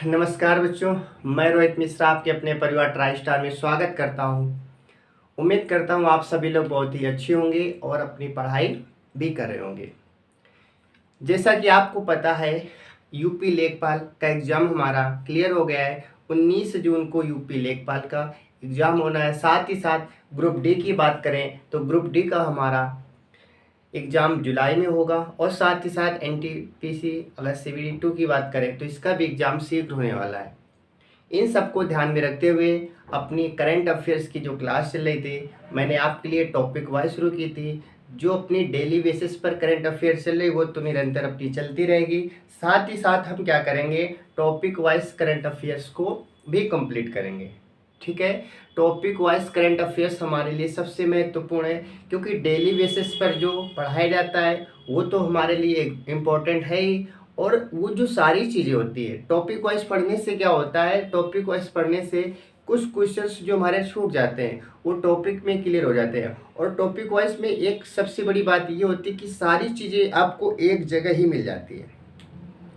नमस्कार बच्चों, मैं रोहित मिश्रा आपके अपने परिवार ट्राई स्टार में स्वागत करता हूं। उम्मीद करता हूं आप सभी लोग बहुत ही अच्छे होंगे और अपनी पढ़ाई भी कर रहे होंगे। जैसा कि आपको पता है, यूपी लेखपाल का एग्ज़ाम हमारा क्लियर हो गया है। 19 जून को यूपी लेखपाल का एग्ज़ाम होना है। साथ ही साथ ग्रुप डी की बात करें तो ग्रुप डी का हमारा एग्ज़ाम जुलाई में होगा और साथ ही साथ एनटीपीसी अगर सीबीडी 2 की बात करें तो इसका भी एग्ज़ाम शीघ्र होने वाला है। इन सबको ध्यान में रखते हुए अपनी करंट अफेयर्स की जो क्लास चल रही थी, मैंने आपके लिए टॉपिक वाइज शुरू की थी। जो अपनी डेली बेसिस पर करंट अफेयर्स चल रही वो तो निरंतर अपनी चलती रहेगी। साथ ही साथ हम क्या करेंगे, टॉपिक वाइज करंट अफेयर्स को भी कंप्लीट करेंगे। ठीक है, टॉपिक वाइज करंट अफेयर्स हमारे लिए सबसे महत्वपूर्ण है, क्योंकि डेली बेसिस पर जो पढ़ाया जाता है वो तो हमारे लिए इम्पोर्टेंट है ही। और वो जो सारी चीज़ें होती है टॉपिक वाइज पढ़ने से क्या होता है, टॉपिक वाइज पढ़ने से कुछ क्वेश्चंस जो हमारे छूट जाते हैं वो टॉपिक में क्लियर हो जाते हैं। और टॉपिक वाइज में एक सबसे बड़ी बात ये होती है कि सारी चीज़ें आपको एक जगह ही मिल जाती है,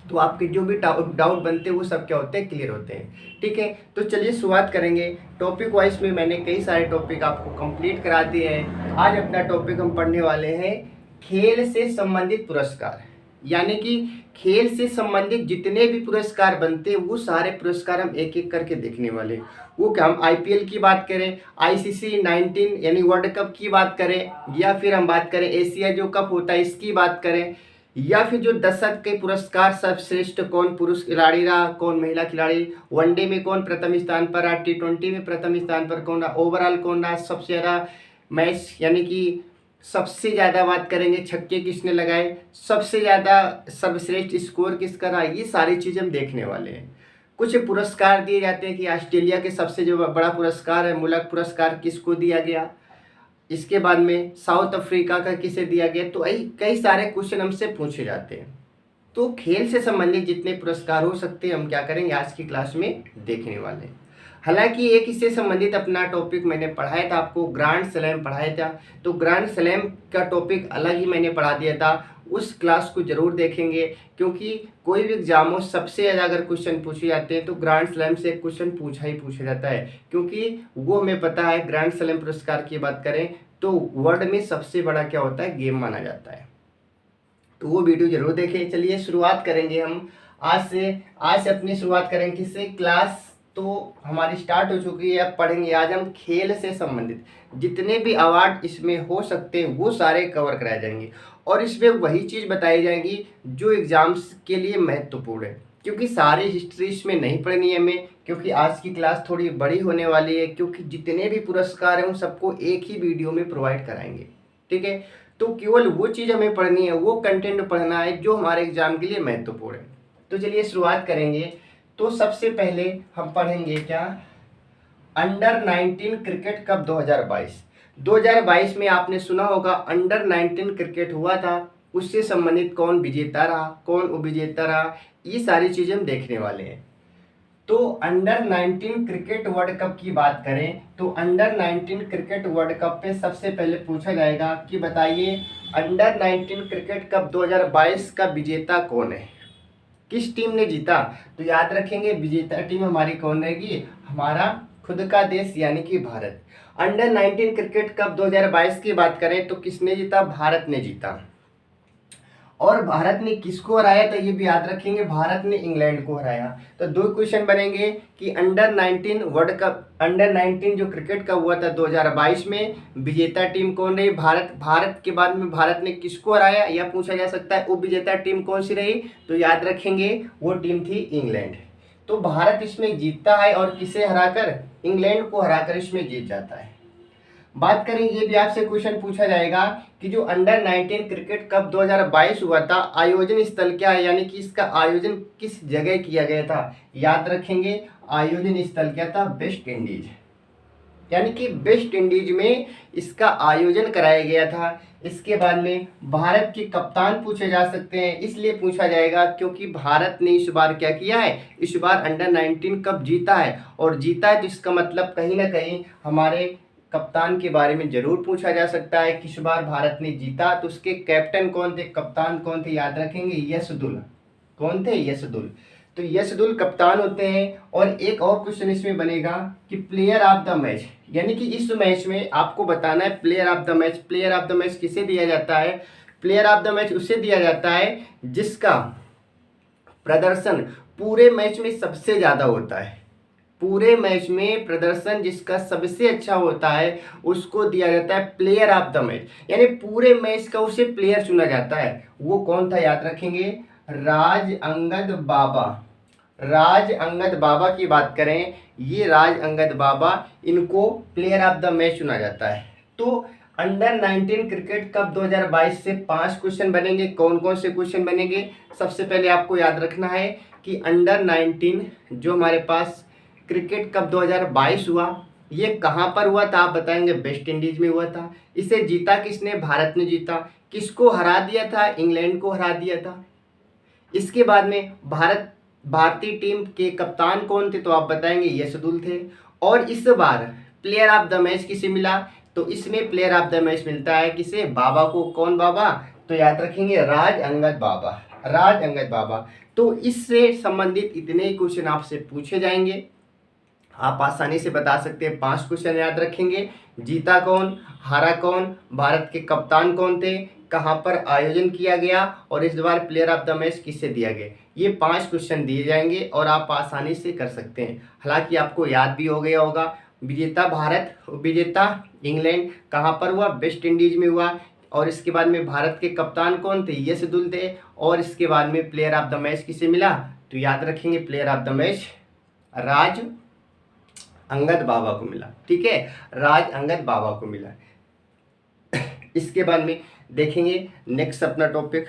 तो आपके जो भी डाउट बनते हैं वो सब क्या होते हैं, क्लियर होते हैं। ठीक है, तो चलिए शुरुआत करेंगे। टॉपिक वाइज में मैंने कई सारे टॉपिक आपको कंप्लीट करा दिए हैं। आज अपना टॉपिक हम पढ़ने वाले हैं खेल से संबंधित पुरस्कार, यानी कि खेल से संबंधित जितने भी पुरस्कार बनते हैं वो सारे पुरस्कार हम एक एक करके देखने वाले। वो क्या, हम आईपीएल की बात करें, आईसीसी 19 यानी वर्ल्ड कप की बात करें, या फिर हम बात करें एशिया जो कप होता है इसकी बात करें, या फिर जो दशक के पुरस्कार सर्वश्रेष्ठ कौन पुरुष खिलाड़ी रहा, कौन महिला खिलाड़ी, वनडे में कौन प्रथम स्थान पर रहा, टी20 में प्रथम स्थान पर कौन रहा, ओवरऑल कौन रहा सबसे ज़्यादा मैच, यानी कि सबसे ज़्यादा बात करेंगे छक्के किसने लगाए, सबसे ज़्यादा सर्वश्रेष्ठ स्कोर किसका रहा, ये सारी चीज़ हम देखने वाले हैं। कुछ पुरस्कार दिए जाते हैं कि ऑस्ट्रेलिया के सबसे जो बड़ा पुरस्कार है मुल्क पुरस्कार किसको दिया गया, इसके बाद में साउथ अफ्रीका का किसे दिया गया। तो कई सारे क्वेश्चन हमसे पूछे जाते हैं। तो खेल से संबंधित जितने पुरस्कार हो सकते हैं हम क्या करेंगे आज की क्लास में देखने वाले हैं। हालांकि एक इससे संबंधित अपना टॉपिक मैंने पढ़ाया था, आपको ग्रैंड स्लैम पढ़ाया था, तो ग्रैंड स्लैम का टॉपिक अलग ही मैंने पढ़ा दिया था, उस क्लास को जरूर देखेंगे। क्योंकि कोई भी एग्जाम हो सबसे ज़्यादा अगर क्वेश्चन पूछे जाते हैं तो ग्रैंड स्लैम से क्वेश्चन पूछा ही पूछा जाता है, क्योंकि वो हमें पता है ग्रैंड स्लैम पुरस्कार की बात करें तो वर्ल्ड में सबसे बड़ा क्या होता है, गेम माना जाता है। तो वो वीडियो जरूर देखें। चलिए शुरुआत करेंगे हम आज से। आज अपनी शुरुआत करेंगे किससे, क्लास तो हमारी स्टार्ट हो चुकी है। अब पढ़ेंगे आज हम खेल से संबंधित जितने भी अवार्ड इसमें हो सकते हैं वो सारे कवर कराए जाएंगे, और इसमें वही चीज़ बताई जाएगी जो एग्जाम्स के लिए महत्वपूर्ण है। क्योंकि सारी हिस्ट्री इसमें नहीं पढ़नी है हमें, क्योंकि आज की क्लास थोड़ी बड़ी होने वाली है, क्योंकि जितने भी पुरस्कार हैं उन सबको एक ही वीडियो में प्रोवाइड कराएंगे। ठीक है, तो केवल वो चीज़ हमें पढ़नी है, वो कंटेंट पढ़ना है जो हमारे एग्जाम के लिए महत्वपूर्ण है। तो चलिए शुरुआत करेंगे। तो सबसे पहले हम पढ़ेंगे क्या, अंडर 19 क्रिकेट कप 2022। 2022 में आपने सुना होगा अंडर 19 क्रिकेट हुआ था, उससे संबंधित कौन विजेता रहा, कौन उपविजेता रहा, ये सारी चीज़ें हम देखने वाले हैं। तो अंडर 19 क्रिकेट वर्ल्ड कप की बात करें तो अंडर 19 क्रिकेट वर्ल्ड कप पे सबसे पहले पूछा जाएगा कि बताइए अंडर 19 क्रिकेट कप 2022 का विजेता कौन है, किस टीम ने जीता। तो याद रखेंगे विजेता टीम हमारी कौन रहेगी, हमारा खुद का देश यानी कि भारत। अंडर 19 क्रिकेट कप 2022 की बात करें तो किसने जीता, भारत ने जीता। और भारत ने किसको हराया, तो ये भी याद रखेंगे भारत ने इंग्लैंड को हराया। तो दो क्वेश्चन बनेंगे कि अंडर 19 वर्ल्ड कप, अंडर 19 जो क्रिकेट कप हुआ था 2022 में विजेता टीम कौन रही, भारत। भारत के बाद में भारत ने किसको हराया यह पूछा जा सकता है, उपविजेता टीम कौन सी रही, तो याद रखेंगे वो टीम थी इंग्लैंड। तो भारत इसमें जीतता है और किसे हराकर, इंग्लैंड को हराकर इसमें जीत जाता है। बात करें, ये भी आपसे क्वेश्चन पूछा जाएगा कि जो अंडर 19 क्रिकेट कप 2022 हुआ था आयोजन स्थल क्या है, यानी कि इसका आयोजन किस जगह किया गया था। याद रखेंगे आयोजन स्थल क्या था, वेस्ट इंडीज, यानी कि वेस्ट इंडीज में इसका आयोजन कराया गया था। इसके बाद में भारत के कप्तान पूछे जा सकते हैं, इसलिए पूछा जाएगा क्योंकि भारत ने इस बार क्या किया है, इस बार अंडर 19 कप जीता है, और जीता है तो इसका मतलब कहीं ना कहीं हमारे कप्तान के बारे में जरूर पूछा जा सकता है। किस बार भारत ने जीता, तो उसके कैप्टन कौन थे, कप्तान कौन थे, याद रखेंगे यशदुल। कौन थे, यशदुल। तो यशदुल कप्तान होते हैं। और एक और क्वेश्चन इसमें बनेगा कि प्लेयर ऑफ द मैच, यानी कि इस मैच में आपको बताना है player of the match. Player of the match किसे दिया जाता है? प्लेयर ऑफ द मैच उसे दिया जाता है जिसका प्रदर्शन पूरे मैच में सबसे ज़्यादा होता है। पूरे मैच में प्रदर्शन जिसका सबसे अच्छा होता है उसको दिया जाता है प्लेयर ऑफ द मैच, यानी पूरे मैच का उसे प्लेयर चुना जाता है। वो कौन था याद रखेंगे? राज अंगद बाबा। राज अंगद बाबा की बात करें, ये राज अंगद बाबा, इनको प्लेयर ऑफ द मैच चुना जाता है। तो अंडर 19 क्रिकेट कप 2022 से 5 क्वेश्चन बनेंगे। कौन कौन से क्वेश्चन बनेंगे? सबसे पहले आपको याद रखना है कि अंडर 19 जो हमारे पास क्रिकेट कप 2022 हुआ, ये कहाँ पर हुआ था? आप बताएंगे वेस्ट इंडीज में हुआ था। इसे जीता किसने? भारत ने जीता। किसको हरा दिया था? इंग्लैंड को हरा दिया था। इसके बाद में भारतीय टीम के कप्तान कौन थे? तो आप बताएंगे यशदुल थे। और इस बार प्लेयर ऑफ द मैच किसे मिला? तो इसमें प्लेयर ऑफ द मैच मिलता है किसे? बाबा को। कौन बाबा? तो याद रखेंगे राज अंगद बाबा। राज अंगद बाबा। तो इससे संबंधित इतने ही क्वेश्चन आपसे पूछे जाएंगे, आप आसानी से बता सकते हैं। 5 क्वेश्चन याद रखेंगे। जीता कौन, हारा कौन, भारत के कप्तान कौन थे, कहाँ पर आयोजन किया गया, और इस बार प्लेयर ऑफ द मैच किसे दिया गया। ये 5 क्वेश्चन दिए जाएंगे और आप आसानी से कर सकते हैं। हालांकि आपको याद भी हो गया होगा, विजेता भारत, विजेता इंग्लैंड, कहाँ पर हुआ? वेस्ट इंडीज में हुआ। और इसके बाद में भारत के कप्तान कौन थे? यशदुल थे। और इसके बाद में प्लेयर ऑफ द मैच किसे मिला? तो याद रखेंगे प्लेयर ऑफ द मैच राज अंगद बाबा को मिला। ठीक है, राज अंगद बाबा को मिला। इसके बाद में देखेंगे नेक्स्ट अपना टॉपिक।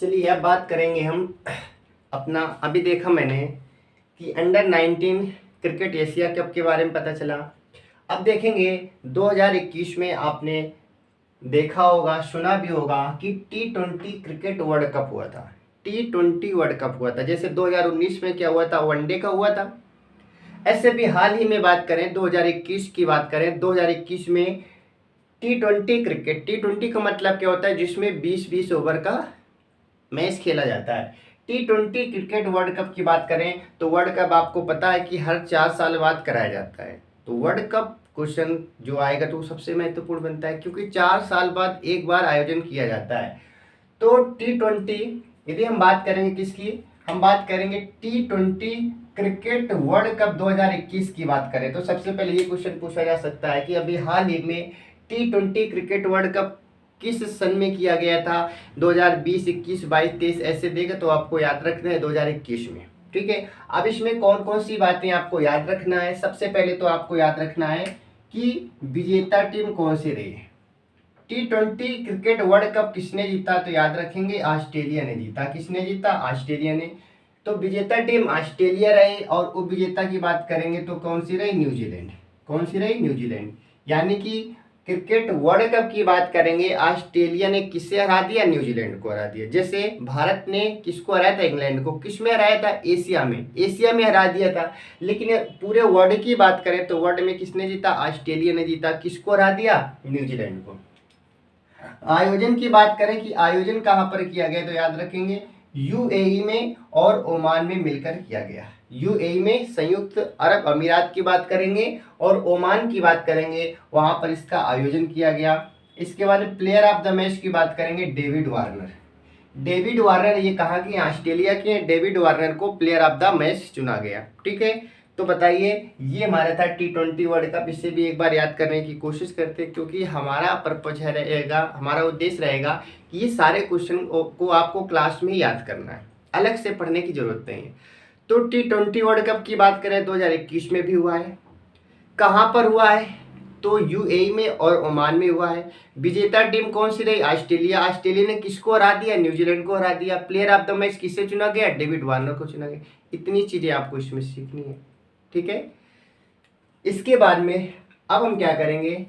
चलिए अब बात करेंगे हम अपना, अभी देखा मैंने कि अंडर 19 क्रिकेट एशिया कप के बारे में पता चला। अब देखेंगे 2021 में आपने देखा होगा, सुना भी होगा कि T20 क्रिकेट वर्ल्ड कप हुआ था। T20 वर्ल्ड कप हुआ था। जैसे 2019 में क्या हुआ था? वनडे का हुआ था। ऐसे भी हाल ही में बात करें 2021 की बात करें, 2021 में T20 क्रिकेट, T20 का मतलब क्या होता है? जिसमें 20-20 ओवर का मैच खेला जाता है। T20 क्रिकेट वर्ल्ड कप की बात करें तो वर्ल्ड कप आपको पता है कि हर 4 साल बाद कराया जाता है। तो वर्ल्ड कप क्वेश्चन जो आएगा तो सबसे महत्वपूर्ण बनता है, क्योंकि 4 साल बाद एक बार आयोजन किया जाता है। तो T20 यदि हम बात करेंगे किसकी? हम बात करेंगे T20 क्रिकेट वर्ल्ड कप 2021 की बात करें तो सबसे पहले ये क्वेश्चन पूछा जा सकता है कि अभी हाल ही में T20 क्रिकेट वर्ल्ड कप किस सन में किया गया था? 2020, 21, 22, 23 ऐसे देगा तो आपको याद रखना है 2021 में। ठीक है, अब इसमें कौन कौन सी बातें आपको याद रखना है? सबसे पहले तो आपको याद रखना है कि विजेता टीम कौन सी रही है। T20 क्रिकेट वर्ल्ड कप किसने जीता? तो याद रखेंगे ऑस्ट्रेलिया ने जीता। किसने जीता? ऑस्ट्रेलिया ने। तो विजेता टीम ऑस्ट्रेलिया रही। और उप विजेता की बात करेंगे तो कौन सी रही? न्यूजीलैंड। कौन सी रही? न्यूजीलैंड। यानी कि क्रिकेट वर्ल्ड कप की बात करेंगे, ऑस्ट्रेलिया ने किससे हरा दिया? न्यूजीलैंड को हरा दिया। जैसे भारत ने किसको हराया था? इंग्लैंड को। किस में हराया था? एशिया में। एशिया में हरा दिया था। लेकिन पूरे वर्ल्ड की बात करें तो वर्ल्ड में किसने जीता? ऑस्ट्रेलिया ने जीता। किसको हरा दिया? न्यूजीलैंड को। आयोजन की बात करें कि आयोजन कहाँ पर किया गया तो याद रखेंगे यूएई में और ओमान में मिलकर किया गया। यूएई में संयुक्त अरब अमीरात की बात करेंगे और ओमान की बात करेंगे, वहां पर इसका आयोजन किया गया। इसके बाद प्लेयर ऑफ द मैच की बात करेंगे डेविड वार्नर। डेविड वार्नर ये कहा कि ऑस्ट्रेलिया के डेविड वार्नर को प्लेयर ऑफ द मैच चुना गया। ठीक है, तो बताइए ये हमारा था T20 वर्ल्ड कप। इससे भी एक बार याद करने की कोशिश करते हैं, क्योंकि हमारा पर्पज रहेगा, हमारा उद्देश्य रहेगा कि ये सारे क्वेश्चन को आपको क्लास में याद करना है, अलग से पढ़ने की जरूरत नहीं है। तो T20 वर्ल्ड कप की बात करें 2021 में भी हुआ है। कहाँ पर हुआ है? तो यूएई में और ओमान में हुआ है। विजेता टीम कौन सी रही? ऑस्ट्रेलिया। ऑस्ट्रेलिया ने किसको हरा दिया? न्यूजीलैंड को हरा दिया। प्लेयर ऑफ द मैच किससे चुना गया? डेविड वार्नर को चुना गया। इतनी चीजें आपको इसमें सीखनी है। ठीक है, इसके बाद में अब हम क्या करेंगे,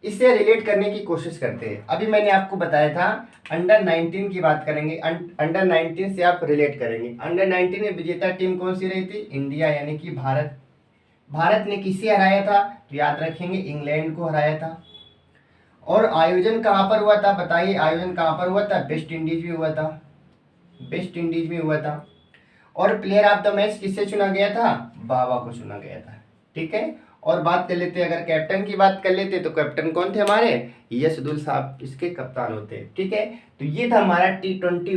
इससे रिलेट करने की कोशिश करते हैं। अभी मैंने आपको बताया था अंडर 19 की बात करेंगे, अंडर 19 से आप रिलेट करेंगे। अंडर 19 में विजेता टीम कौन सी रही थी? इंडिया, यानी कि भारत। भारत ने किसे हराया था? तो याद रखेंगे इंग्लैंड को हराया था। और आयोजन कहाँ पर हुआ था बताइए, आयोजन कहाँ पर हुआ था? वेस्ट इंडीज में हुआ था, वेस्ट इंडीज में हुआ था। और प्लेयर ऑफ द मैच किससे चुना गया था? बाबा को चुना गया था। ठीक है, और बात कर लेते हैं, अगर कैप्टन की बात कर लेते तो कैप्टन कौन थे हमारे? यशदुल साहब इसके कप्तान होते हैं। ठीक है, तो ये था हमारा T20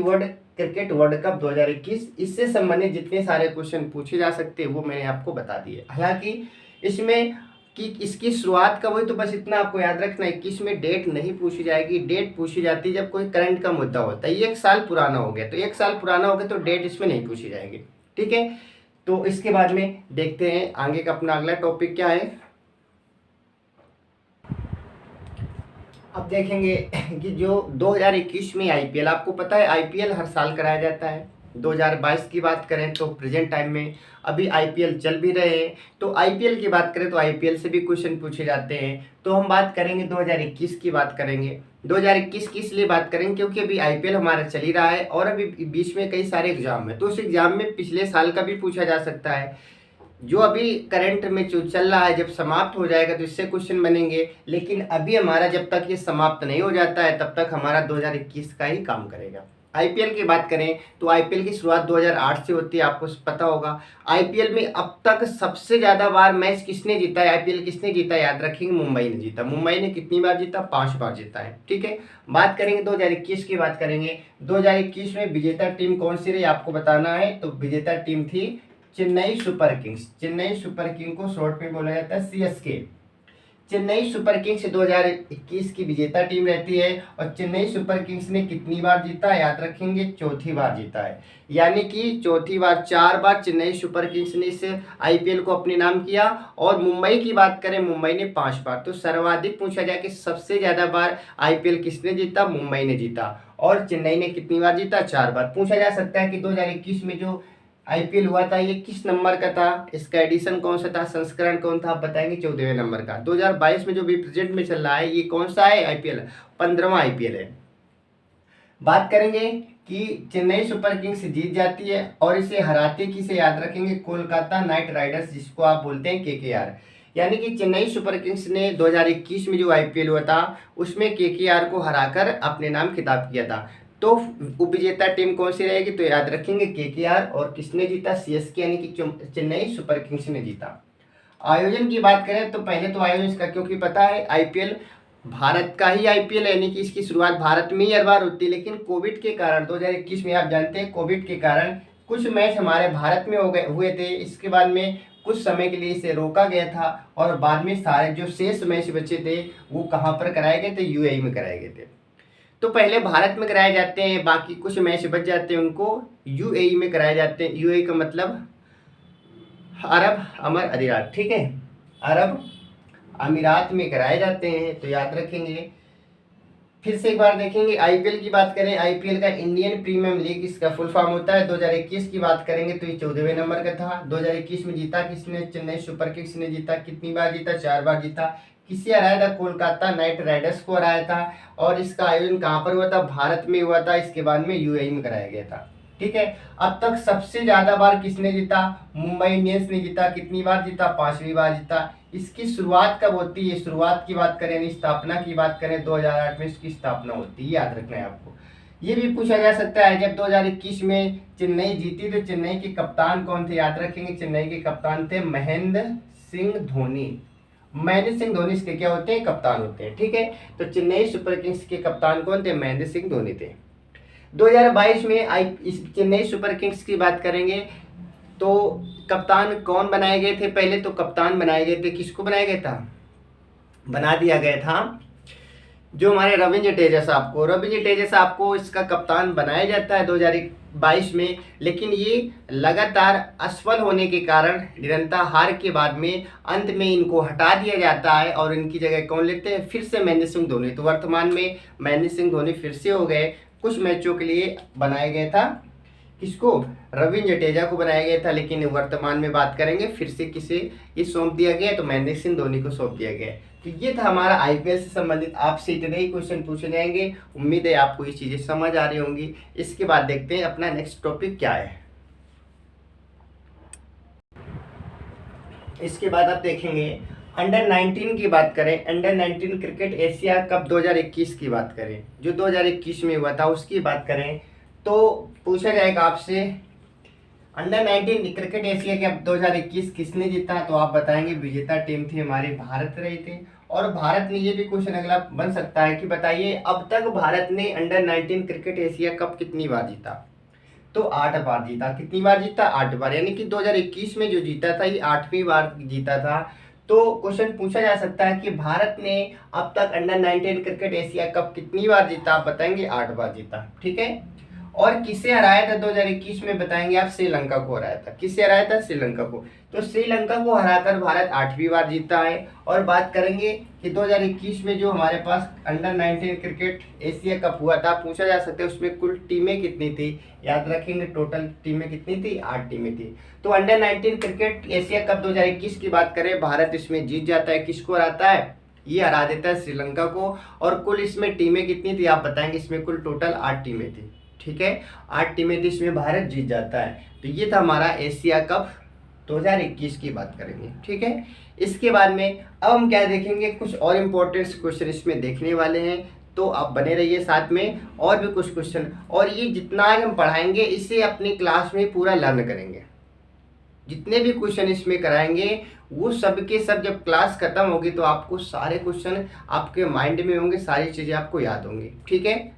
वर्ल्ड कप 2021। इससे संबंधित जितने सारे क्वेश्चन पूछे जा सकते हैं वो मैंने आपको बता दिए। हालांकि इसमें कि इसकी शुरुआत कब हुई तो बस इतना आपको याद रखना है कि इसमें डेट नहीं पूछी जाएगी। डेट पूछी जाती है जब कोई करंट का मुद्दा होता है। ये 1 साल पुराना हो गया तो 1 साल पुराना हो गया तो डेट इसमें नहीं पूछी जाएगी। ठीक है, तो इसके बाद में देखते हैं आगे का अपना अगला टॉपिक क्या है। अब देखेंगे कि जो 2021 में आईपीएल, आपको पता है आईपीएल हर साल कराया जाता है। 2022 की बात करें तो प्रेजेंट टाइम में अभी आईपीएल चल भी रहे हैं। तो आईपीएल की बात करें तो आईपीएल से भी क्वेश्चन पूछे जाते हैं। तो हम बात करेंगे 2021 की बात करेंगे। 2021 की इसलिए बात करेंगे क्योंकि अभी आईपीएल हमारा चल ही रहा है और अभी बीच में कई सारे एग्जाम है, तो उस एग्जाम में पिछले साल का भी पूछा जा सकता है। जो अभी करंट में जो चल रहा है जब समाप्त हो जाएगा तो इससे क्वेश्चन बनेंगे, लेकिन अभी हमारा जब तक ये समाप्त नहीं हो जाता है तब तक हमारा 2021 का ही काम करेगा। आईपीएल की बात करें तो आईपीएल की शुरुआत 2008 से होती है, आपको पता होगा। आईपीएल में अब तक सबसे ज़्यादा बार मैच किसने जीता है, आईपीएल किसने जीता है, याद रखेंगे मुंबई ने जीता। मुंबई ने कितनी बार जीता? 5 बार जीता है। ठीक है, बात करेंगे 2021 की बात करेंगे। 2021 में विजेता टीम कौन सी रही आपको बताना है। तो विजेता टीम थी Chennai super Kings. Chennai super king को शॉर्ट में बोला जाता है सीएसके। चेन्नई सुपर किंग्स 2021 की विजेता टीम रहती है और चेन्नई सुपर किंग्स ने कितनी बार जीता है, याद रखेंगे 4थी बार जीता है। यानी कि 4थी बार, 4 बार चेन्नई सुपर किंग्स ने इस आईपीएल को अपने नाम किया। और मुंबई की बात करें, मुंबई ने 5 बार। तो सर्वाधिक पूछा जाए कि सबसे ज्यादा बार आईपीएल किसने जीता, मुंबई ने जीता। और चेन्नई ने कितनी बार जीता? 4 बार। पूछा जा सकता है कि 2021 में जो आईपीएल हुआ था ये किस नंबर का था, इसका एडिशन कौन सा था, संस्करण कौन था, आप बताएंगे 14वें नंबर का। 2022 में जो भी प्रेजेंट में चल रहा है ये कौन सा है आईपीएल? 15वां आईपीएल है। बात करेंगे कि चेन्नई सुपर किंग्स जीत जाती है और इसे हराते किसे, याद रखेंगे कोलकाता नाइट राइडर्स, जिसको आप बोलते हैं केकेआर। यानी कि चेन्नई सुपर किंग्स ने 2021 में जो आईपीएल हुआ था उसमें केकेआर को हराकर अपने नाम खिताब किया था। तो उपविजेता टीम कौन सी रहेगी, तो याद रखेंगे केकेआर। और किसने जीता? सीएसके यानी कि चेन्नई सुपर किंग्स ने जीता। आयोजन की बात करें तो पहले तो आयोजन इसका, क्योंकि पता है आईपीएल भारत का ही आईपीएल है, यानी कि इसकी शुरुआत भारत में ही हर बार होती है। लेकिन कोविड के कारण 2021 में आप जानते हैं कोविड के कारण कुछ मैच हमारे भारत में हुए थे। इसके बाद में कुछ समय के लिए इसे रोका गया था और बाद में सारे जो शेष मैच बचे थे वो कहाँ पर कराए गए थे? यूएई में कराए गए थे। तो पहले भारत में कराए जाते हैं, बाकी कुछ मैच बच जाते हैं उनको यूएई में कराए जाते हैं। यूएई का मतलब अरब अमर अमीरात। ठीक है, अरब अमीरात में कराए जाते हैं, तो याद रखेंगे। फिर से एक बार देखेंगे आईपीएल की बात करें, आईपीएल का इंडियन प्रीमियम लीग इसका फुल फॉर्म होता है। 2021 की बात करेंगे तो ये 14वें नंबर का था। 2021 में जीता किसने? चेन्नई सुपर किंग्स ने जीता। कितनी बार जीता? 4 बार जीता। किसे हराया था? कोलकाता नाइट राइडर्स को हराया था। और इसका आयोजन कहाँ पर हुआ था? भारत में हुआ था। इसके बाद में यूएई में कराया गया था। ठीक है, अब तक सबसे ज्यादा बार किसने जीता? मुंबई इंडियंस ने जीता। कितनी बार जीता? 5वीं बार जीता। इसकी शुरुआत कब होती है? शुरुआत की बात करें, यानी स्थापना की बात करें 2008 में इसकी स्थापना होती है, याद रखना है आपको। ये भी पूछा जा सकता है जब 2021 में चेन्नई जीती तो चेन्नई के कप्तान कौन थे, याद रखेंगे चेन्नई के कप्तान थे महेंद्र सिंह धोनी। महेंद्र सिंह धोनी इसके क्या होते हैं? कप्तान होते हैं। ठीक है, तो चेन्नई सुपर किंग्स के कप्तान कौन थे? महेंद्र सिंह धोनी थे। 2022 में चेन्नई सुपर किंग्स की बात करेंगे तो कप्तान कौन बनाए गए थे? पहले तो कप्तान बनाए गए थे, किसको बनाया गया था? बना दिया गया था जो हमारे रविंद्र जडेजा साहब को। रविंद्र जडेजा साहब को इसका कप्तान बनाया जाता है 2022 में, लेकिन ये लगातार असफल होने के कारण निरंतर हार के बाद में अंत में इनको हटा दिया जाता है और इनकी जगह कौन लेते हैं? फिर से महेंद्र सिंह धोनी। तो वर्तमान में महेंद्र सिंह धोनी फिर से हो गए, कुछ मैचों के लिए बनाया गया था। किसको? रविंद्र जडेजा को बनाया गया था, लेकिन वर्तमान में बात करेंगे फिर से किसे ये सौंप दिया गया? तो महेंद्र सिंह धोनी को सौंप दिया गया। तो ये था हमारा आईपीएल से संबंधित, आपसे इतने ही क्वेश्चन पूछे जाएंगे। उम्मीद है आपको ये चीजें समझ आ रही होंगी। इसके बाद देखते हैं अपना नेक्स्ट टॉपिक क्या है। इसके बाद आप देखेंगे अंडर 19 की बात करें, अंडर 19 क्रिकेट एशिया कप 2021 की बात करें, जो 2021 में हुआ था उसकी बात करें, तो पूछा जाएगा आपसे अंडर 19 क्रिकेट एशिया कप 2021 किसने जीता, तो आप बताएंगे विजेता टीम थी हमारी भारत रही थी। और भारत ने, ये भी क्वेश्चन अगला बन सकता है कि बताइए अब तक भारत ने अंडर 19 क्रिकेट एशिया कप कितनी बार जीता, तो 8 बार जीता। कितनी बार जीता, 8 बार, यानी कि 2021 में जो जीता था ये 8वीं बार जीता था। तो क्वेश्चन पूछा जा सकता है कि भारत ने अब तक अंडर 19 क्रिकेट एशिया कप कितनी बार जीता, आप बताएंगे 8 बार जीता। ठीक है, और किसे हराया था 2021 में, बताएंगे आप श्रीलंका को हराया था। किसे हराया था, श्रीलंका को। तो श्रीलंका को हराकर भारत 8वीं बार जीता है। और बात करेंगे कि 2021 में जो हमारे पास अंडर 19 क्रिकेट एशिया कप हुआ था, पूछा जा सकता है उसमें कुल टीमें कितनी थी, याद रखेंगे टोटल टीमें कितनी थी, 8 टीमें थी। तो अंडर 19 क्रिकेट एशिया कप 2021 की बात करें, भारत इसमें जीत जाता है। किसको हराता है, ये हरा देता है श्रीलंका को। और कुल इसमें टीमें कितनी थी, आप बताएंगे। इसमें कुल टोटल 8 टीमें थी। ठीक है, 8 टीमें थी, इसमें भारत जीत जाता है। तो ये था हमारा एशिया कप 2021 की बात करेंगे। ठीक है, इसके बाद में अब हम क्या देखेंगे, कुछ और इम्पोर्टेंट क्वेश्चन इसमें देखने वाले हैं, तो आप बने रहिए साथ में। और भी कुछ क्वेश्चन, और ये जितना आज हम पढ़ाएंगे इसे अपनी क्लास में पूरा लर्न करेंगे। जितने भी क्वेश्चन इसमें कराएंगे वो सब के सब जब क्लास खत्म होगी तो आपको सारे क्वेश्चन आपके माइंड में होंगे, सारी चीज़ें आपको याद होंगी। ठीक है,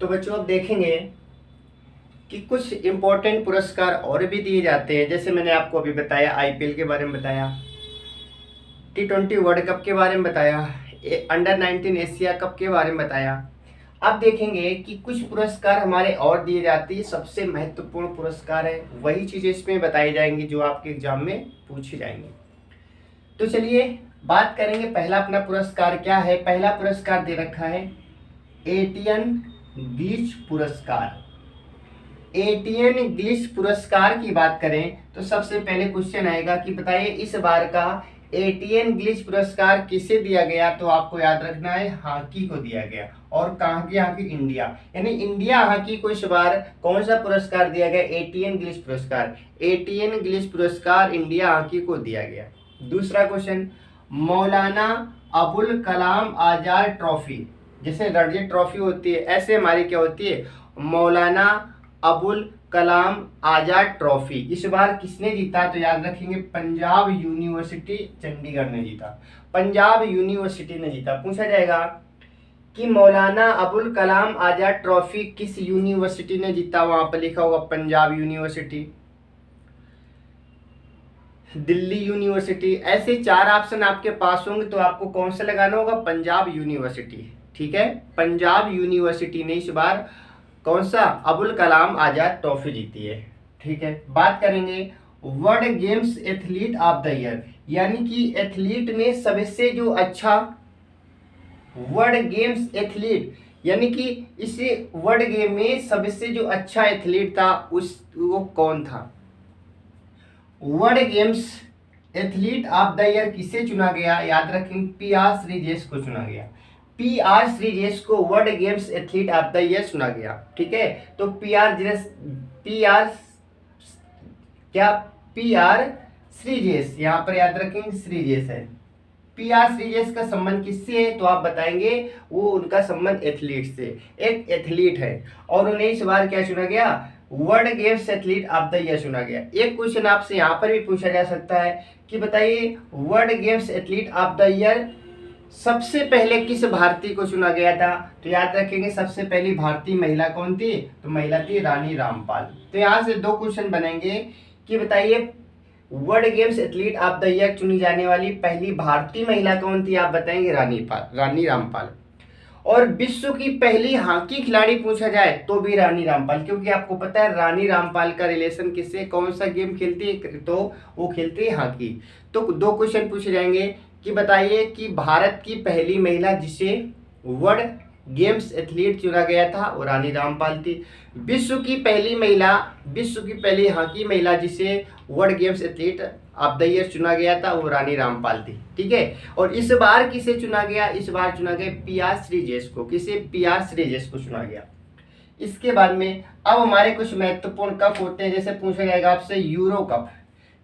तो बच्चों अब देखेंगे कि कुछ इम्पोर्टेंट पुरस्कार और भी दिए जाते हैं। जैसे मैंने आपको अभी बताया, आईपीएल के बारे में बताया, T20 वर्ल्ड कप के बारे में बताया, अंडर 19 एशिया कप के बारे में बताया। अब देखेंगे कि कुछ पुरस्कार हमारे और दिए जाते हैं, सबसे महत्वपूर्ण पुरस्कार है, वही चीज़ें इसमें बताई जाएंगी जो आपके एग्जाम में पूछी जाएंगी। तो चलिए बात करेंगे, पहला अपना पुरस्कार क्या है। पहला पुरस्कार दे रखा है एटियन ग्लिच पुरस्कार। एटियन ग्लिच पुरस्कार की बात करें तो सबसे पहले क्वेश्चन आएगा कि बताइए इस बार का एटियन ग्लिच पुरस्कार किसे दिया गया, तो आपको याद रखना है हॉकी को दिया गया। और कहाँ की, यहाँ की इंडिया, यानी इंडिया हॉकी को इस बार कौन सा पुरस्कार दिया गया, एटियन ग्लिच पुरस्कार। एटियन ग्लिच पुरस्कार इंडिया हॉकी को दिया गया। दूसरा क्वेश्चन, मौलाना अबुल कलाम आजाद ट्रॉफी, जैसे रणजी ट्रॉफी होती है ऐसे हमारी क्या होती है, मौलाना अबुल कलाम आजाद ट्रॉफी, इस बार किसने जीता, तो याद रखेंगे पंजाब यूनिवर्सिटी चंडीगढ़ ने जीता। पंजाब यूनिवर्सिटी ने जीता। पूछा जाएगा कि मौलाना अबुल कलाम आजाद ट्रॉफी किस यूनिवर्सिटी ने जीता, वहां पर लिखा होगा पंजाब यूनिवर्सिटी, दिल्ली यूनिवर्सिटी। ऐसे 4 ऑप्शन आपके पास होंगे तो आपको कौन सा लगाना होगा, पंजाब यूनिवर्सिटी। ठीक है, पंजाब यूनिवर्सिटी ने इस बार कौन सा, अबुल कलाम आजाद ट्रॉफी जीती है। ठीक है, बात करेंगे world games athlete of the year, यानी कि एथलीट में सबसे जो अच्छा, वर्ल्ड गेम्स एथलीट, यानी कि इस वर्ल्ड गेम में सबसे जो अच्छा एथलीट था वो कौन था। World games athlete of the year किसे चुना गया, याद रखें PR श्रीजेश को चुना गया। PR श्रीजेश को world games athlete of the year चुना गया। ठीक है, तो PR श्रीजेश, यहाँ पर याद रखेंगे श्रीजेश है। PR श्रीजेश का संबंध किससे है, तो आप बताएंगे वो उनका संबंध एथलीट से, एक एथलीट है और उन्हें इस बार क्या चुना गया, world games athlete of the year चुना गया। एक क्वेश्चन आपसे यहाँ पर भी पूछा जा सकता है कि बताइए world games athlete of the year सबसे पहले किस भारतीय को चुना गया था, तो याद रखेंगे सबसे पहली भारतीय महिला कौन थी, तो महिला थी रानी रामपाल। तो यहाँ से 2 क्वेश्चन बनेंगे कि बताइए world games athlete of the year चुनी जाने वाली पहली भारतीय महिला कौन थी, आप बताएंगे रानी रामपाल। और विश्व की पहली हॉकी खिलाड़ी पूछा जाए तो भी रानी रामपाल, क्योंकि आपको पता है रानी रामपाल का रिलेशन किससे, कौन सा गेम खेलती है, तो वो खेलती है हॉकी। तो 2 क्वेश्चन पूछे जाएंगे कि बताइए कि भारत की पहली महिला जिसे वर्ल्ड गेम्स एथलीट चुना गया था वो रानी रामपाल थी। विश्व की पहली हॉकी महिला जिसे world games athlete of the year चुना गया था वो रानी रामपाल थी। ठीक है, और इस बार किसे चुना गया, इस बार चुना गया PR श्रीजेश को। किसे, PR श्रीजेश को चुना गया। इसके बाद में अब हमारे कुछ महत्वपूर्ण कप होते हैं, जैसे पूछा जाएगा आपसे यूरो कप।